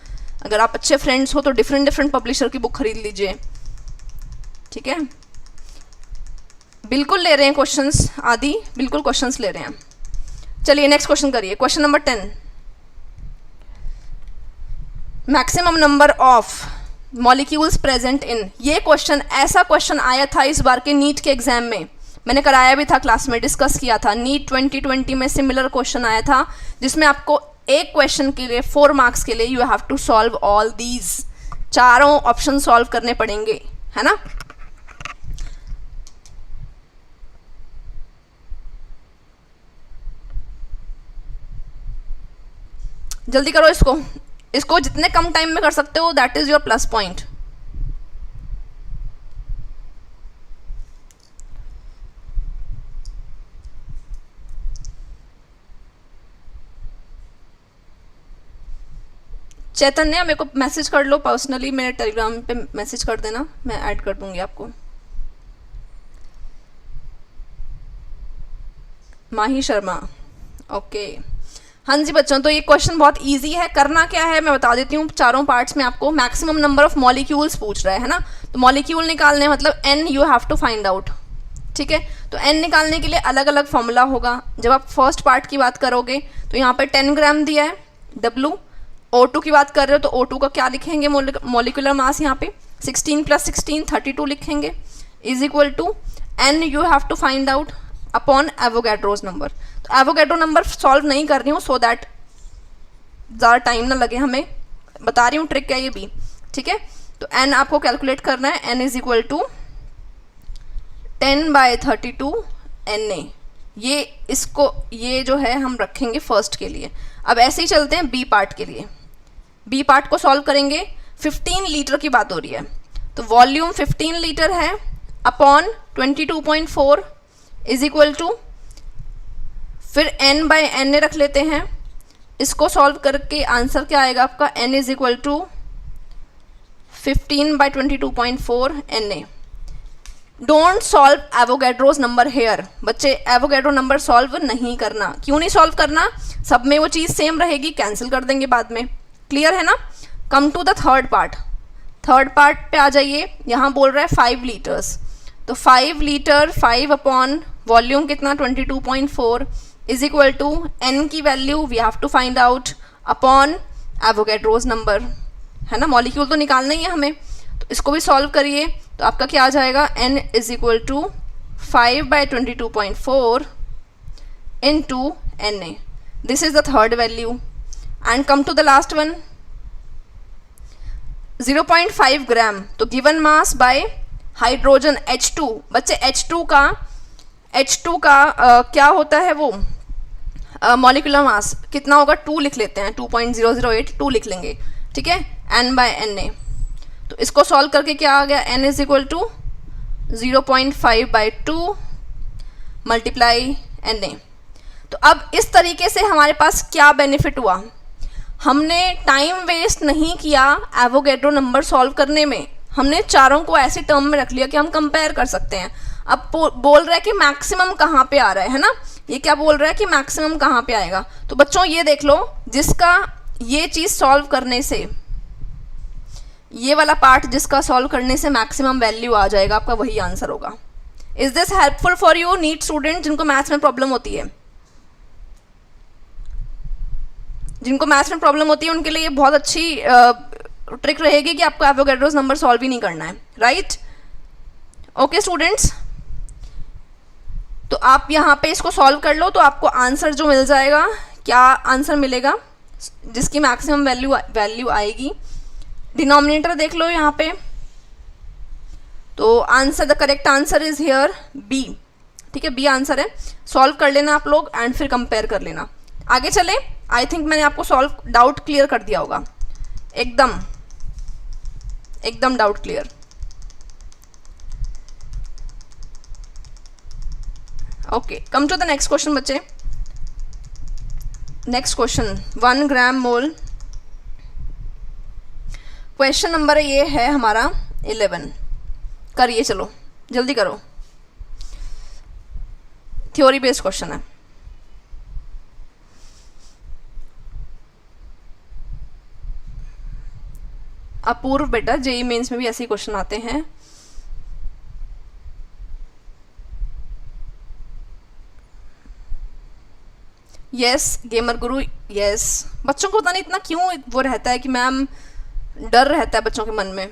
अगर आप अच्छे फ्रेंड्स हो तो डिफरेंट पब्लिशर की बुक खरीद लीजिए, ठीक है। बिल्कुल ले रहे हैं क्वेश्चंस, आदि बिल्कुल क्वेश्चंस ले रहे हैं। चलिए नेक्स्ट क्वेश्चन करिए, question number 10। Maximum number of molecules present in, ये क्वेश्चन, ऐसा क्वेश्चन आया था इस बार के नीट के एग्जाम में, मैंने कराया भी था, क्लास में डिस्कस किया था। नीट 2020 में सिमिलर क्वेश्चन आया था, जिसमें आपको एक क्वेश्चन के लिए 4 मार्क्स के लिए you have to solve all these, चारों ऑप्शन सॉल्व करने पड़ेंगे, है ना। जल्दी करो इसको जितने कम टाइम में कर सकते हो, that is your plus point. Chaitanya, मेरे को मैसेज कर लो पर्सनली, मेरे टेलीग्राम पे मैसेज कर देना, मैं ऐड कर दूंगी आपको। माही शर्मा, ओके। हाँ जी बच्चों, तो ये क्वेश्चन बहुत इजी है। करना क्या है मैं बता देती हूँ, चारों पार्ट्स में आपको मैक्सिमम नंबर ऑफ मॉलिक्यूल्स पूछ रहा है ना। तो मॉलिक्यूल निकालने मतलब n you have to find out, ठीक है। तो n निकालने के लिए अलग अलग फॉर्मूला होगा। जब आप फर्स्ट पार्ट की बात करोगे तो यहाँ पर 10 ग्राम दिया है W। O2 की बात कर रहे हो तो O2 का क्या लिखेंगे, मॉलिक्यूलर मास यहाँ पे 16 + 16 32 लिखेंगे is equal to n you have to find out upon Avogadro's number. तो एवोगैड्रो नंबर सॉल्व नहीं कर रही हूँ सो दैट ज़्यादा टाइम ना लगे हमें, बता रही हूँ ट्रिक क्या ये भी, ठीक है। तो n आपको कैलकुलेट करना है, n is equal to 10/32 Na। ये जो है हम रखेंगे फर्स्ट के लिए। अब ऐसे ही चलते हैं बी पार्ट के लिए। बी पार्ट को सॉल्व करेंगे, 15 लीटर की बात हो रही है, तो वॉल्यूम 15 लीटर है अपॉन 22.4 इज इक्वल टू, फिर n/Na रख लेते हैं। इसको सॉल्व करके आंसर क्या आएगा आपका, n is equal to 15/22.4 Na। Don't solve Avogadro's number here. बच्चे एवोगैड्रो नंबर सॉल्व नहीं करना। क्यों नहीं सॉल्व करना, सब में वो चीज़ सेम रहेगी, कैंसिल कर देंगे बाद में, क्लियर है ना। Come to the third part. Third part पे आ जाइए, यहाँ बोल रहा है 5 लीटर्स, तो 5 लीटर 5 अपॉन वॉल्यूम कितना 22.4 इज इक्वल टू n की value we have to find out upon Avogadro's number, है ना, मॉलिक्यूल तो निकालना ही है हमें। तो इसको भी सॉल्व करिए, तो आपका क्या आ जाएगा, n is equal to 5/22.4 into Na। This is the third value. And come to the last one, 0.5 gram, तो given mass bye hydrogen H2। बच्चे H2 का क्या होता है वो मॉलिक्यूलर मास कितना होगा, 2 लिख लेते हैं, 2.008 2 लिख लेंगे, ठीक है, n/Na। तो इसको सॉल्व करके क्या आ गया, n is equal to 0.5/2 multiply Na। तो अब इस तरीके से हमारे पास क्या बेनिफिट हुआ, हमने टाइम वेस्ट नहीं किया एवोगैड्रो नंबर सॉल्व करने में, हमने चारों को ऐसे टर्म में रख लिया कि हम कंपेयर कर सकते हैं। अब बोल रहा है कि मैक्सिमम कहाँ पे आ रहा है ना, ये क्या बोल रहा है कि मैक्सिमम कहाँ पे आएगा। तो बच्चों ये देख लो, जिसका ये चीज़ सॉल्व करने से, ये वाला पार्ट जिसका सॉल्व करने से मैक्सिमम वैल्यू आ जाएगा, आपका वही आंसर होगा। Is this helpful for you NEET student जिनको मैथ्स में प्रॉब्लम होती है? जिनको मैथ्स में प्रॉब्लम होती है उनके लिए ये बहुत अच्छी ट्रिक रहेगी कि आपको एवोगैड्रोस नंबर सॉल्व ही नहीं करना है, राइट। ओके स्टूडेंट्स, तो आप यहाँ पे इसको सॉल्व कर लो, तो आपको आंसर जो मिल जाएगा, क्या आंसर मिलेगा, जिसकी मैक्सिमम वैल्यू आएगी। डिनोमिनेटर देख लो यहाँ पे, तो answer, the correct answer is here B, ठीक है, बी आंसर है। सॉल्व कर लेना आप लोग एंड फिर कंपेयर कर लेना। आगे चले, आई थिंक मैंने आपको सॉल्व डाउट क्लियर कर दिया होगा, एकदम doubt clear. Okay, come to the next question बच्चे। Next question 1 gram mole. Question number ये है हमारा 11। करिए, चलो जल्दी करो, थ्योरी बेस्ड क्वेश्चन है। अपूर्व बेटा, जेई मेंस में भी ऐसे ही क्वेश्चन आते हैं। यस गेमर गुरु, यस। बच्चों को पता नहीं इतना क्यों वो रहता है कि मैम, डर रहता है बच्चों के मन में।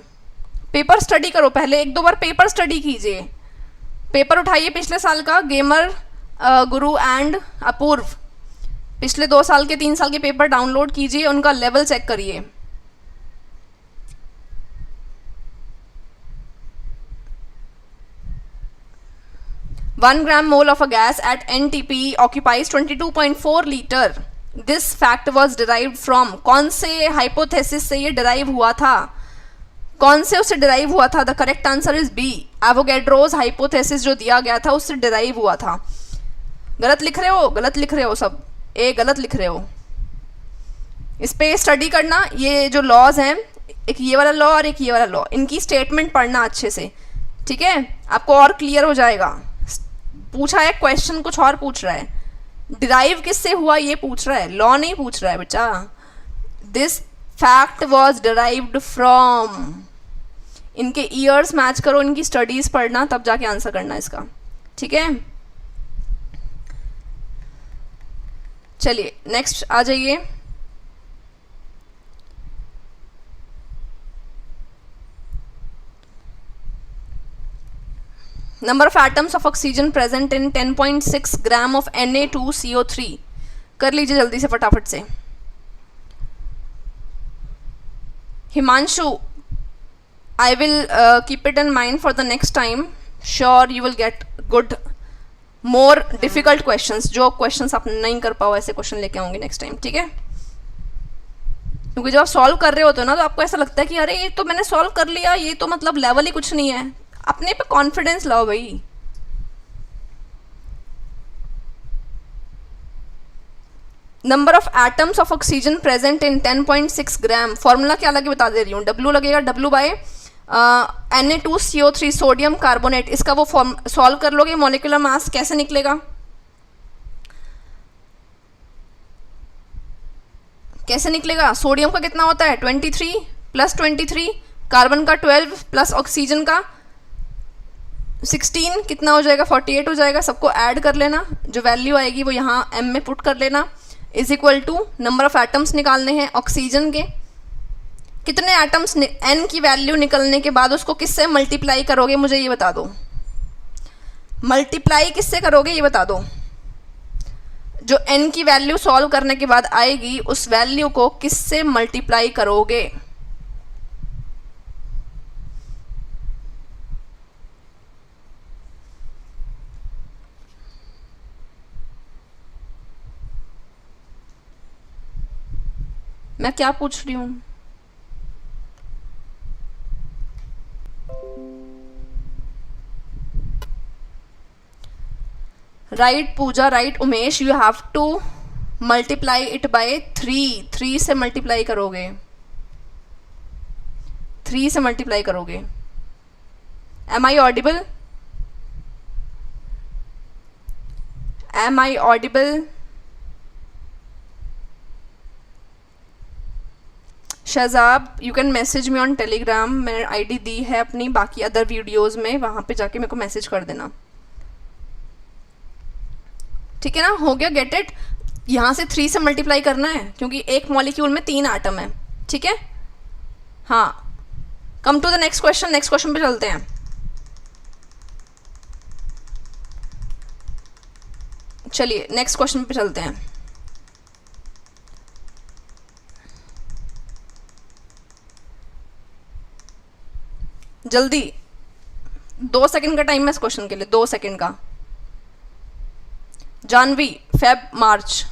पेपर स्टडी करो पहले, 1-2 बार पेपर स्टडी कीजिए, पेपर उठाइए पिछले साल का, गेमर गुरु एंड अपूर्व, पिछले 2 साल के 3 साल के पेपर डाउनलोड कीजिए, उनका लेवल चेक करिए। One gram mole of a gas at NTP occupies 22.4 liter. This fact was derived from, कौन से हाइपोथेसिस से ये डिराइव हुआ था, कौन से उससे डिराइव हुआ था? The correct answer is B, Avogadro's hypothesis जो दिया गया था उससे डिराइव हुआ था। गलत लिख रहे हो, गलत लिख रहे हो सब, ए गलत लिख रहे हो। इस पे स्टडी करना, ये जो लॉज हैं, एक ये वाला लॉ और एक ये वाला लॉ, इनकी स्टेटमेंट पढ़ना अच्छे से, ठीक है, आपको और क्लियर हो जाएगा। पूछा है क्वेश्चन कुछ और पूछ रहा है, डिराइव किससे हुआ ये पूछ रहा है, लॉ नहीं पूछ रहा है बच्चा। This fact was derived from, इनके ईयर्स मैच करो, इनकी स्टडीज पढ़ना, तब जाके आंसर करना इसका, ठीक है। चलिए नेक्स्ट आ जाइए। . 1 number of atoms of oxygen present in 10.6 gram of Na2CO3। कर लीजिए जल्दी से फटाफट से। Himanshu, I will keep it in mind for the next time. Sure, you will get good, more difficult questions. जो questions आप नहीं कर पाओ ऐसे क्वेश्चन लेके आऊंगी नेक्स्ट टाइम, ठीक है? क्योंकि जब आप सॉल्व कर रहे होते हो ना तो आपको ऐसा लगता है कि अरे ये तो मैंने सॉल्व कर लिया, ये तो मतलब लेवल ही कुछ नहीं है। अपने पे कॉन्फिडेंस लाओ भाई। Number of atoms of oxygen present in 10.6 gram. Formula क्या लगे बता दे रही हूँ। W लगेगा W bye Na2CO3 sodium carbonate. इसका वो फॉर्म सॉल्व कर लोगे, मॉलिक्यूलर मास कैसे निकलेगा, कैसे निकलेगा? सोडियम का कितना होता है 23 प्लस 23, कार्बन का 12 प्लस ऑक्सीजन का 16, कितना हो जाएगा 48 हो जाएगा। सबको ऐड कर लेना, जो वैल्यू आएगी वो यहाँ m में पुट कर लेना। Is equal to number of atoms निकालने हैं ऑक्सीजन के। कितने एटम्स n की वैल्यू निकलने के बाद उसको किससे मल्टीप्लाई करोगे, मुझे ये बता दो। मल्टीप्लाई किससे करोगे ये बता दो। जो n की वैल्यू सॉल्व करने के बाद आएगी उस वैल्यू को किससे मल्टीप्लाई करोगे? मैं क्या पूछ रही हूँ? Right Pooja, right Umesh, you have to multiply it by 3। 3 से मल्टीप्लाई करोगे, 3 से मल्टीप्लाई करोगे। Am I audible? Am I audible? Shahzab, you can message me on Telegram. मैंने आईडी दी है अपनी बाकी अदर वीडियोज़ में, वहाँ पे जाके मेरे को मैसेज कर देना, ठीक है ना? हो गया, गेट इट। यहाँ से 3 से मल्टीप्लाई करना है क्योंकि एक मॉलिक्यूल में 3 आटम है, ठीक है? हाँ, come to the next question. Next question पे चलते हैं। चलिए नेक्स्ट क्वेश्चन पे चलते हैं। जल्दी, 2 सेकंड का टाइम है इस क्वेश्चन के लिए, 2 सेकंड का। Janvi, Feb, March.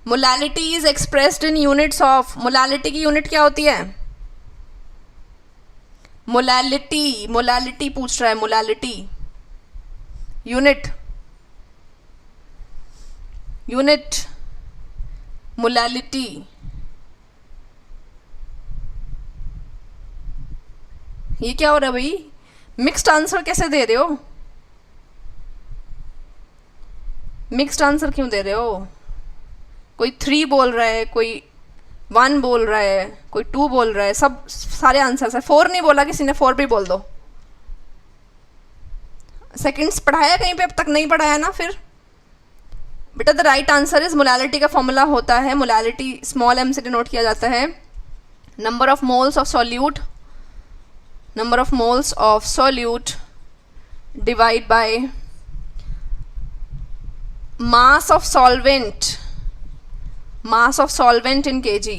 Molality is expressed in units of. Molality की यूनिट क्या होती है? मोलालिटी, मोलालिटी पूछ रहा है, मोलालिटी यूनिट, यूनिट मोलालिटी। ये क्या हो रहा है भाई? मिक्स्ड आंसर कैसे दे रहे हो? मिक्स्ड आंसर क्यों दे रहे हो? कोई 3 बोल रहा है, कोई 1 बोल रहा है, कोई 2 बोल रहा है, सब सारे आंसर्स है। 4 नहीं बोला किसी ने, 4 भी बोल दो। सेकंड्स पढ़ाया कहीं पे? अब तक नहीं पढ़ाया ना फिर बेटा। The right answer is molality का फॉर्मूला होता है, मोलालिटी स्मॉल m से डिनोट किया जाता है। Number of moles of solute, number of moles of solute divide by mass of solvent, mass of solvent in kg,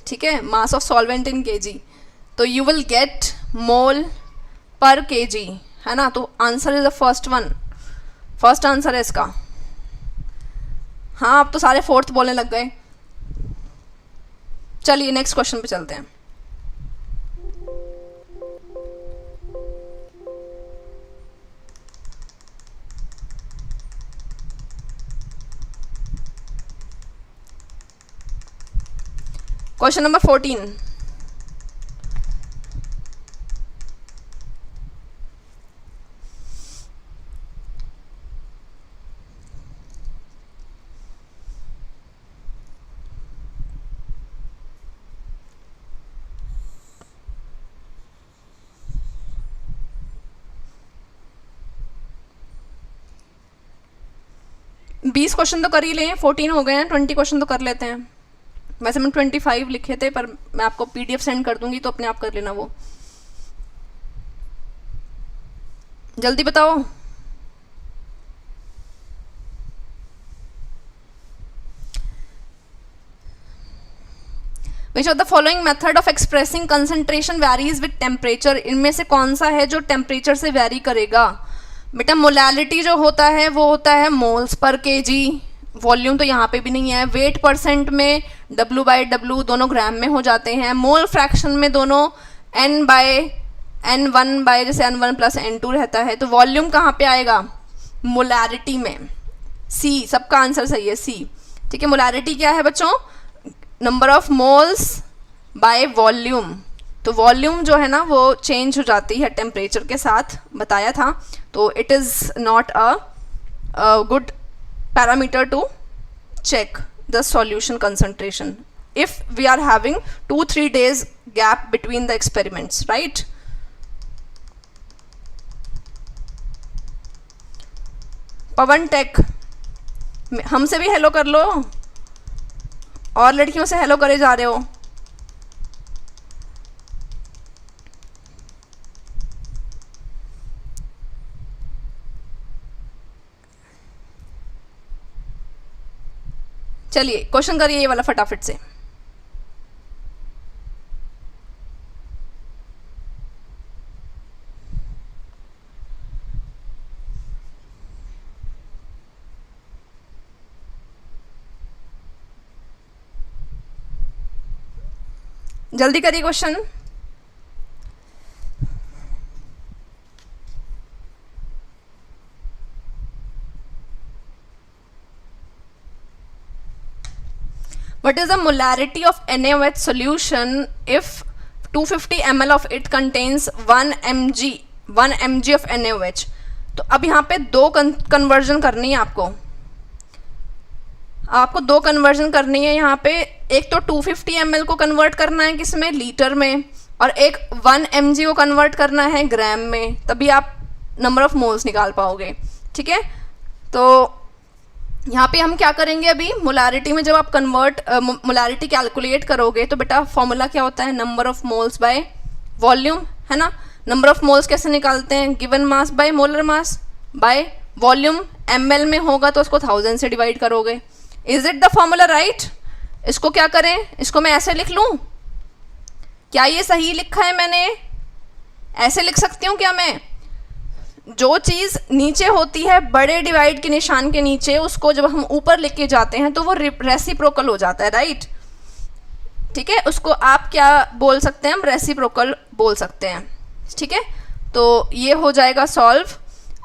ठीक है? Mass of solvent in kg। तो यू विल गेट मोल पर kg, है ना? तो answer is the first one, first answer है इसका। हाँ, अब तो सारे 4th बोलने लग गए। चलिए नेक्स्ट क्वेश्चन पे चलते हैं। Question number 14। बीस क्वेश्चन तो कर ही लें, 14 हो गए हैं, 20 क्वेश्चन तो कर लेते हैं। वैसे मैंने 25 लिखे थे, पर मैं आपको PDF सेंड कर दूंगी तो अपने आप कर लेना वो। जल्दी बताओ। Which of the following method of expressing concentration varies with temperature, इनमें से कौन सा है जो टेम्परेचर से वेरी करेगा? बेटा मोलैलिटी जो होता है वो होता है मोल्स पर केजी, वॉल्यूम तो यहाँ पे भी नहीं है। वेट परसेंट में W/W दोनों ग्राम में हो जाते हैं। मोल फ्रैक्शन में दोनों N/N1 बाय जैसे N1 प्लस N2 रहता है। तो वॉल्यूम कहाँ पे आएगा? मोलैरिटी में। सी, सबका आंसर सही है, सी। ठीक है, मोलैरिटी क्या है बच्चों? Number of moles by volume. तो वॉल्यूम जो है ना वो चेंज हो जाती है टेम्परेचर के साथ, बताया था। तो it is not a good parameter to check the solution concentration if we are having 2-3 days gap between the experiments, right? Pawan tech, हमसे भी हेलो कर लो, और लड़कियों से हेलो करे जा रहे हो। चलिए क्वेश्चन करिए ये वाला फटाफट से। जल्दी करिए question. What is the molarity of NaOH solution if 250 ml of it contains 1 mg of NaOH? तो अब यहाँ पे दो कन्वर्जन करनी है आपको दो कन्वर्जन करनी है यहाँ पे। एक तो 250 ml को कन्वर्ट करना है किसमें? लीटर में, और एक 1 mg को कन्वर्ट करना है ग्राम में, तभी आप नंबर ऑफ मोल्स निकाल पाओगे। ठीक है, तो यहाँ पे हम क्या करेंगे? अभी मोलारिटी में जब आप मोलारिटी कैलकुलेट करोगे तो बेटा फॉर्मूला क्या होता है? Number of moles by volume, है ना। नंबर ऑफ मोल्स कैसे निकालते हैं? Given mass by molar mass by volume. ml में होगा तो उसको 1000 से डिवाइड करोगे। Is it the formula right? इसको क्या करें? इसको मैं ऐसे लिख लूँ? क्या ये सही लिखा है मैंने? ऐसे लिख सकती हूँ क्या मैं? जो चीज़ नीचे होती है बड़े डिवाइड के निशान के नीचे, उसको जब हम ऊपर लेके जाते हैं तो वो रेसिप्रोकल हो जाता है, राइट? ठीक है, उसको आप क्या बोल सकते हैं? हम रेसिप्रोकल बोल सकते हैं। ठीक है, तो ये हो जाएगा सॉल्व।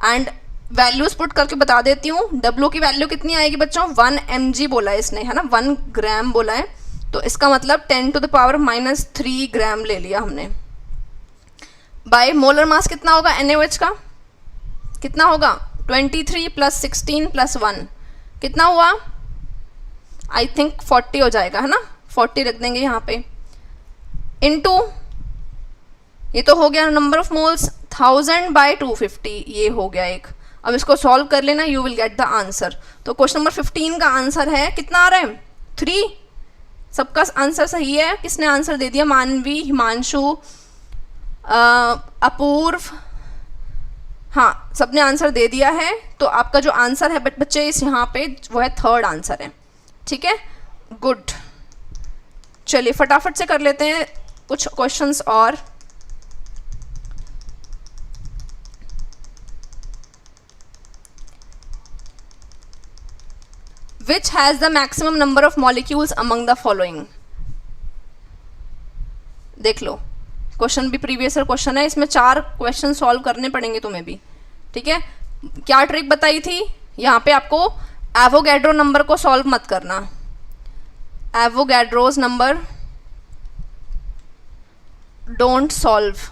एंड वैल्यूज पुट करके बता देती हूँ। W की वैल्यू कितनी आएगी बच्चों? 1 mg बोला है इसने, है ना, 1 ग्राम बोला है, तो इसका मतलब 10⁻³ ग्राम ले लिया हमने। बाय मोलर मास कितना होगा NaOH का? कितना होगा? 23 + 16 + 1 कितना हुआ? आई थिंक 40 हो जाएगा, है ना। 40 रख देंगे यहाँ पे, इनटू ये तो हो गया नंबर ऑफ मोल्स 1000/250, ये हो गया एक। अब इसको सॉल्व कर लेना, you will get the answer. तो क्वेश्चन नंबर 15 का आंसर है कितना आ रहा है? 3। सबका आंसर सही है। किसने आंसर दे दिया? मानवी, हिमांशु, अपूर्व, हाँ, सबने आंसर दे दिया है। तो आपका जो आंसर है बच्चे इस यहाँ पे वो है 3rd आंसर है। ठीक है, गुड। चलिए फटाफट से कर लेते हैं कुछ क्वेश्चंस और। Which has the maximum number of molecules among the following? देख लो, क्वेश्चन भी प्रीवियस ईयर क्वेश्चन है, इसमें 4 क्वेश्चन सॉल्व करने पड़ेंगे तुम्हें भी। ठीक है, क्या ट्रिक बताई थी? यहाँ पे आपको एवोगैड्रो नंबर को सॉल्व मत करना। एवोगैड्रोज नंबर डोंट सॉल्व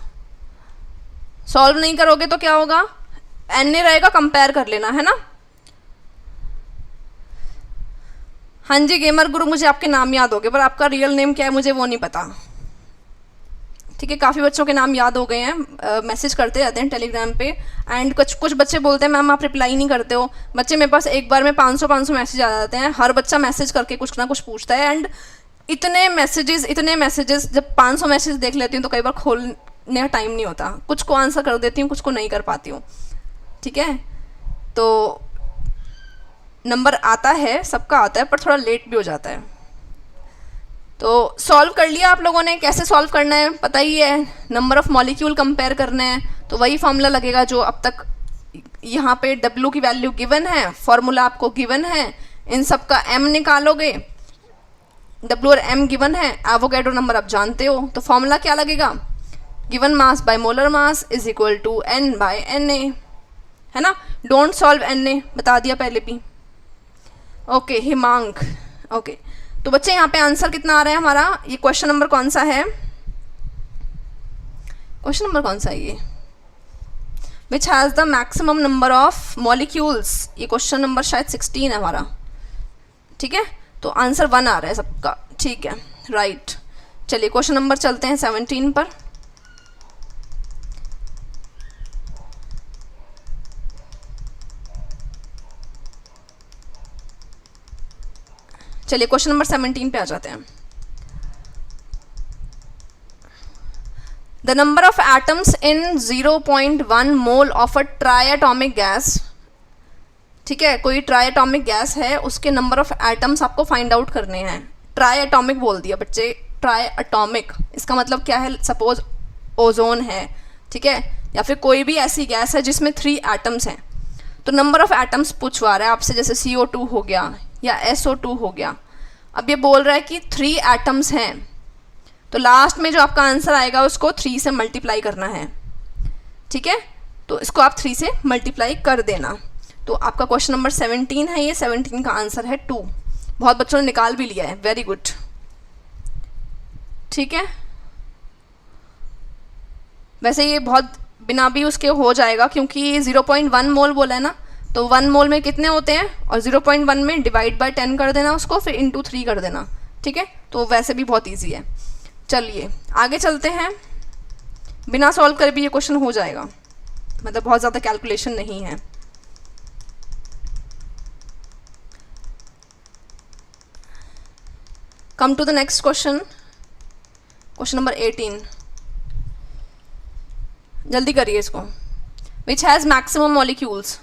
नहीं करोगे तो क्या होगा? Na रहेगा, कंपेयर कर लेना, है ना। हाँ जी गेमर गुरु, मुझे आपके नाम याद हो गए, पर आपका रियल नेम क्या है मुझे वो नहीं पता। ठीक है, काफ़ी बच्चों के नाम याद हो गए हैं, मैसेज करते रहते हैं टेलीग्राम पे। एंड कुछ बच्चे बोलते हैं मैम आप रिप्लाई नहीं करते हो। बच्चे मेरे पास एक बार में 500 मैसेज आ जाते हैं, हर बच्चा मैसेज करके कुछ ना कुछ पूछता है। एंड इतने मैसेजेस जब 500 मैसेज देख लेती हूँ तो कई बार खोलने का टाइम नहीं होता, कुछ को आंसर कर देती हूँ, कुछ को नहीं कर पाती हूँ, ठीक है। तो नंबर आता है, सबका आता है, पर थोड़ा लेट भी हो जाता है। तो सॉल्व कर लिया आप लोगों ने, कैसे सॉल्व करना है पता ही है, नंबर ऑफ मॉलिक्यूल कंपेयर करने हैं, तो वही फॉर्मूला लगेगा जो अब तक यहाँ पे W की वैल्यू गिवन है, फॉर्मूला आपको गिवन है, इन सब का M निकालोगे, W और M गिवन है, एवोगैड्रो नंबर आप जानते हो, तो फॉर्मूला क्या लगेगा, given mass by molar mass is equal to N by Na, है ना। डोंट सॉल्व Na, बता दिया पहले भी। ओके हिमांक, ओके तो बच्चे यहाँ पे आंसर कितना आ रहा है हमारा, ये क्वेश्चन नंबर कौन सा है, क्वेश्चन नंबर कौन सा है ये, which has the maximum number of molecules, ये क्वेश्चन नंबर शायद 16 है हमारा, ठीक है। तो आंसर 1 आ रहा है सबका, ठीक है, राइट। चलिए क्वेश्चन नंबर चलते हैं 17 पर। चलिए क्वेश्चन नंबर 17 पे आ जाते हैं। The number of atoms in 0.1 mole of a triatomic gas, ठीक है, कोई ट्राइएटॉमिक गैस है, उसके नंबर ऑफ एटम्स आपको फाइंड आउट करने हैं। ट्राइएटॉमिक बोल दिया बच्चे, ट्राइएटॉमिक इसका मतलब क्या है, सपोज ओजोन है, ठीक है, या फिर कोई भी ऐसी गैस है जिसमें 3 एटम्स हैं, तो नंबर ऑफ एटम्स पूछवा रहा है आपसे, जैसे CO2 हो गया या SO2 हो गया। अब ये बोल रहा है कि 3 एटम्स हैं, तो लास्ट में जो आपका आंसर आएगा उसको 3 से मल्टीप्लाई करना है, ठीक है, तो इसको आप 3 से मल्टीप्लाई कर देना। तो आपका क्वेश्चन नंबर 17 है, ये 17 का आंसर है 2। बहुत बच्चों ने निकाल भी लिया है, वेरी गुड, ठीक है। वैसे ये बहुत बिना भी उसके हो जाएगा, क्योंकि 0.1 मोल बोला है ना, तो 1 मोल में कितने होते हैं, और 0.1 में डिवाइड बाय 10 कर देना उसको, फिर इंटू 3 कर देना, ठीक है। तो वैसे भी बहुत ईजी है। चलिए आगे चलते हैं, बिना सॉल्व कर भी ये क्वेश्चन हो जाएगा, मतलब बहुत ज़्यादा कैलकुलेशन नहीं है। Come to the next question, question number 18, जल्दी करिए इसको। Which has maximum molecules,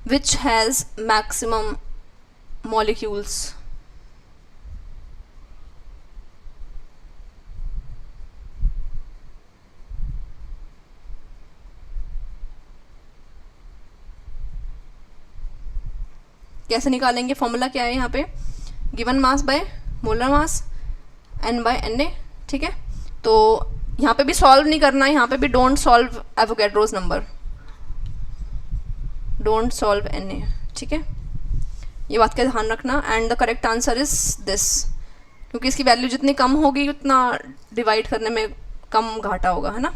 which has maximum molecules, कैसे निकालेंगे, फॉर्मूला क्या है यहाँ पे, given mass by molar mass N by Na, ठीक है। तो यहाँ पे भी सॉल्व नहीं करना है, यहाँ पे भी don't solve Avogadro's number, don't solve Na, ठीक है, ये बात का ध्यान रखना। And the correct answer is this, क्योंकि इसकी वैल्यू जितनी कम होगी उतना डिवाइड करने में कम घाटा होगा, है ना,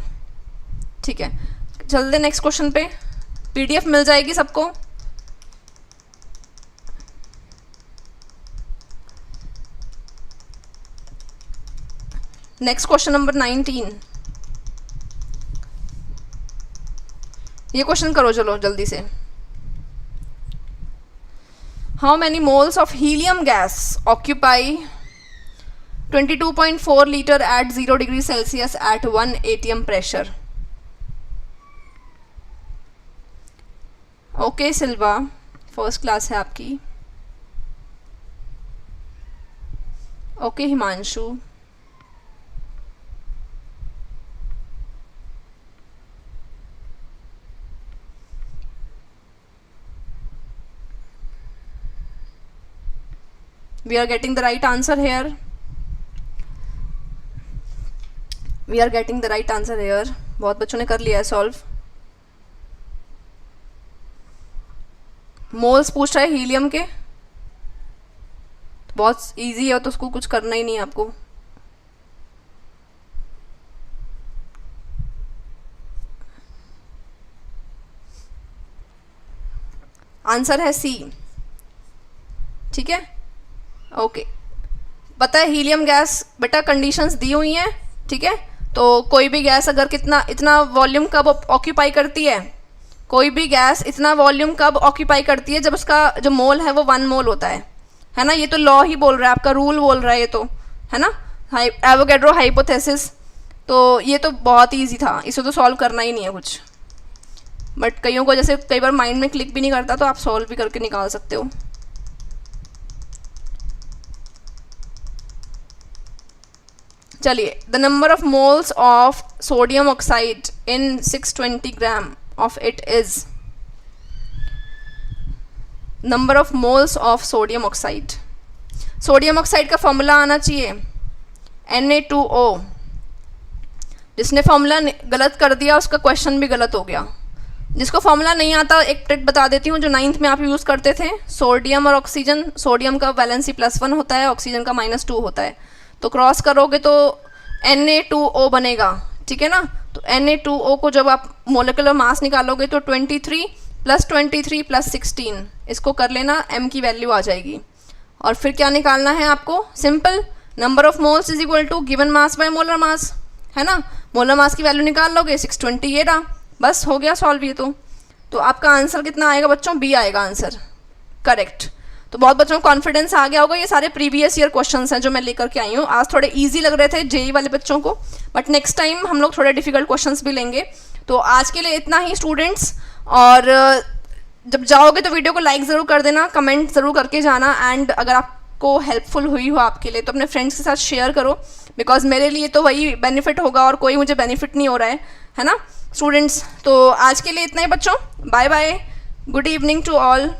ठीक है। चलते नेक्स्ट क्वेश्चन पे, PDF मिल जाएगी सबको। नेक्स्ट क्वेश्चन नंबर 19, ये क्वेश्चन करो चलो जल्दी से। How many moles of helium gas occupy 22.4 liter at 0 degree Celsius at 1 atm pressure? Okay Silva, first class है आपकी। Okay Himanshu, we are getting the right answer here, we are getting the right answer here। बहुत बच्चों ने कर लिया है solve. Moles पूछ रहा है हीलियम के, बहुत इजी है, तो उसको कुछ करना ही नहीं है आपको। आंसर है C, ठीक है, ओके। पता है हीलियम गैस बेटा कंडीशंस दी हुई हैं, ठीक है, तो कोई भी गैस अगर कितना इतना वॉल्यूम कब ऑक्यूपाई करती है, कोई भी गैस इतना वॉल्यूम कब ऑक्यूपाई करती है, जब उसका जो मोल है वो 1 मोल होता है, है ना, ये तो लॉ ही बोल रहा है, आपका रूल बोल रहा है ये तो, है ना, एवोगैड्रो हाइपोथेसिस। तो ये तो बहुत ईजी था, इसे तो सॉल्व करना ही नहीं है कुछ। बट कईयों को जैसे कई बार माइंड में क्लिक भी नहीं करता, तो आप सॉल्व भी करके निकाल सकते हो। चलिए, the number of moles of sodium oxide in 620 gram of it is, number of moles of sodium oxide. Sodium oxide का फॉर्मूला आना चाहिए Na2O। जिसने फॉर्मूला गलत कर दिया उसका क्वेश्चन भी गलत हो गया। जिसको फॉर्मूला नहीं आता, एक ट्रिक बता देती हूँ जो 9th में आप यूज़ करते थे। सोडियम और ऑक्सीजन, सोडियम का वैलेंसी +1 होता है, ऑक्सीजन का -2 होता है, तो क्रॉस करोगे तो Na2O बनेगा, ठीक है ना। तो Na2O को जब आप मोलिकुलर मास निकालोगे तो 23 + 23 + 16, इसको कर लेना, m की वैल्यू आ जाएगी। और फिर क्या निकालना है आपको, simple, number of moles is equal to given mass by molar mass, है ना। मोलर मास की वैल्यू निकाल लोगे, 620 ये रहा, बस हो गया सॉल्व ये तो आपका आंसर कितना आएगा बच्चों, बी आएगा आंसर, करेक्ट। तो बहुत बच्चों को कॉन्फिडेंस आ गया होगा। ये सारे प्रीवियस ईयर क्वेश्चंस हैं जो मैं लेकर के आई हूँ। आज थोड़े इजी लग रहे थे जेई वाले बच्चों को, बट नेक्स्ट टाइम हम लोग थोड़े डिफिकल्ट क्वेश्चंस भी लेंगे। तो आज के लिए इतना ही स्टूडेंट्स, और जब जाओगे तो वीडियो को लाइक ज़रूर कर देना, कमेंट ज़रूर करके जाना, एंड अगर आपको हेल्पफुल हुई हो आपके लिए तो अपने फ्रेंड्स के साथ शेयर करो, बिकॉज मेरे लिए तो वही बेनिफिट होगा और कोई मुझे बेनिफिट नहीं हो रहा है ना स्टूडेंट्स। तो आज के लिए इतना ही बच्चों, bye bye, good evening to all.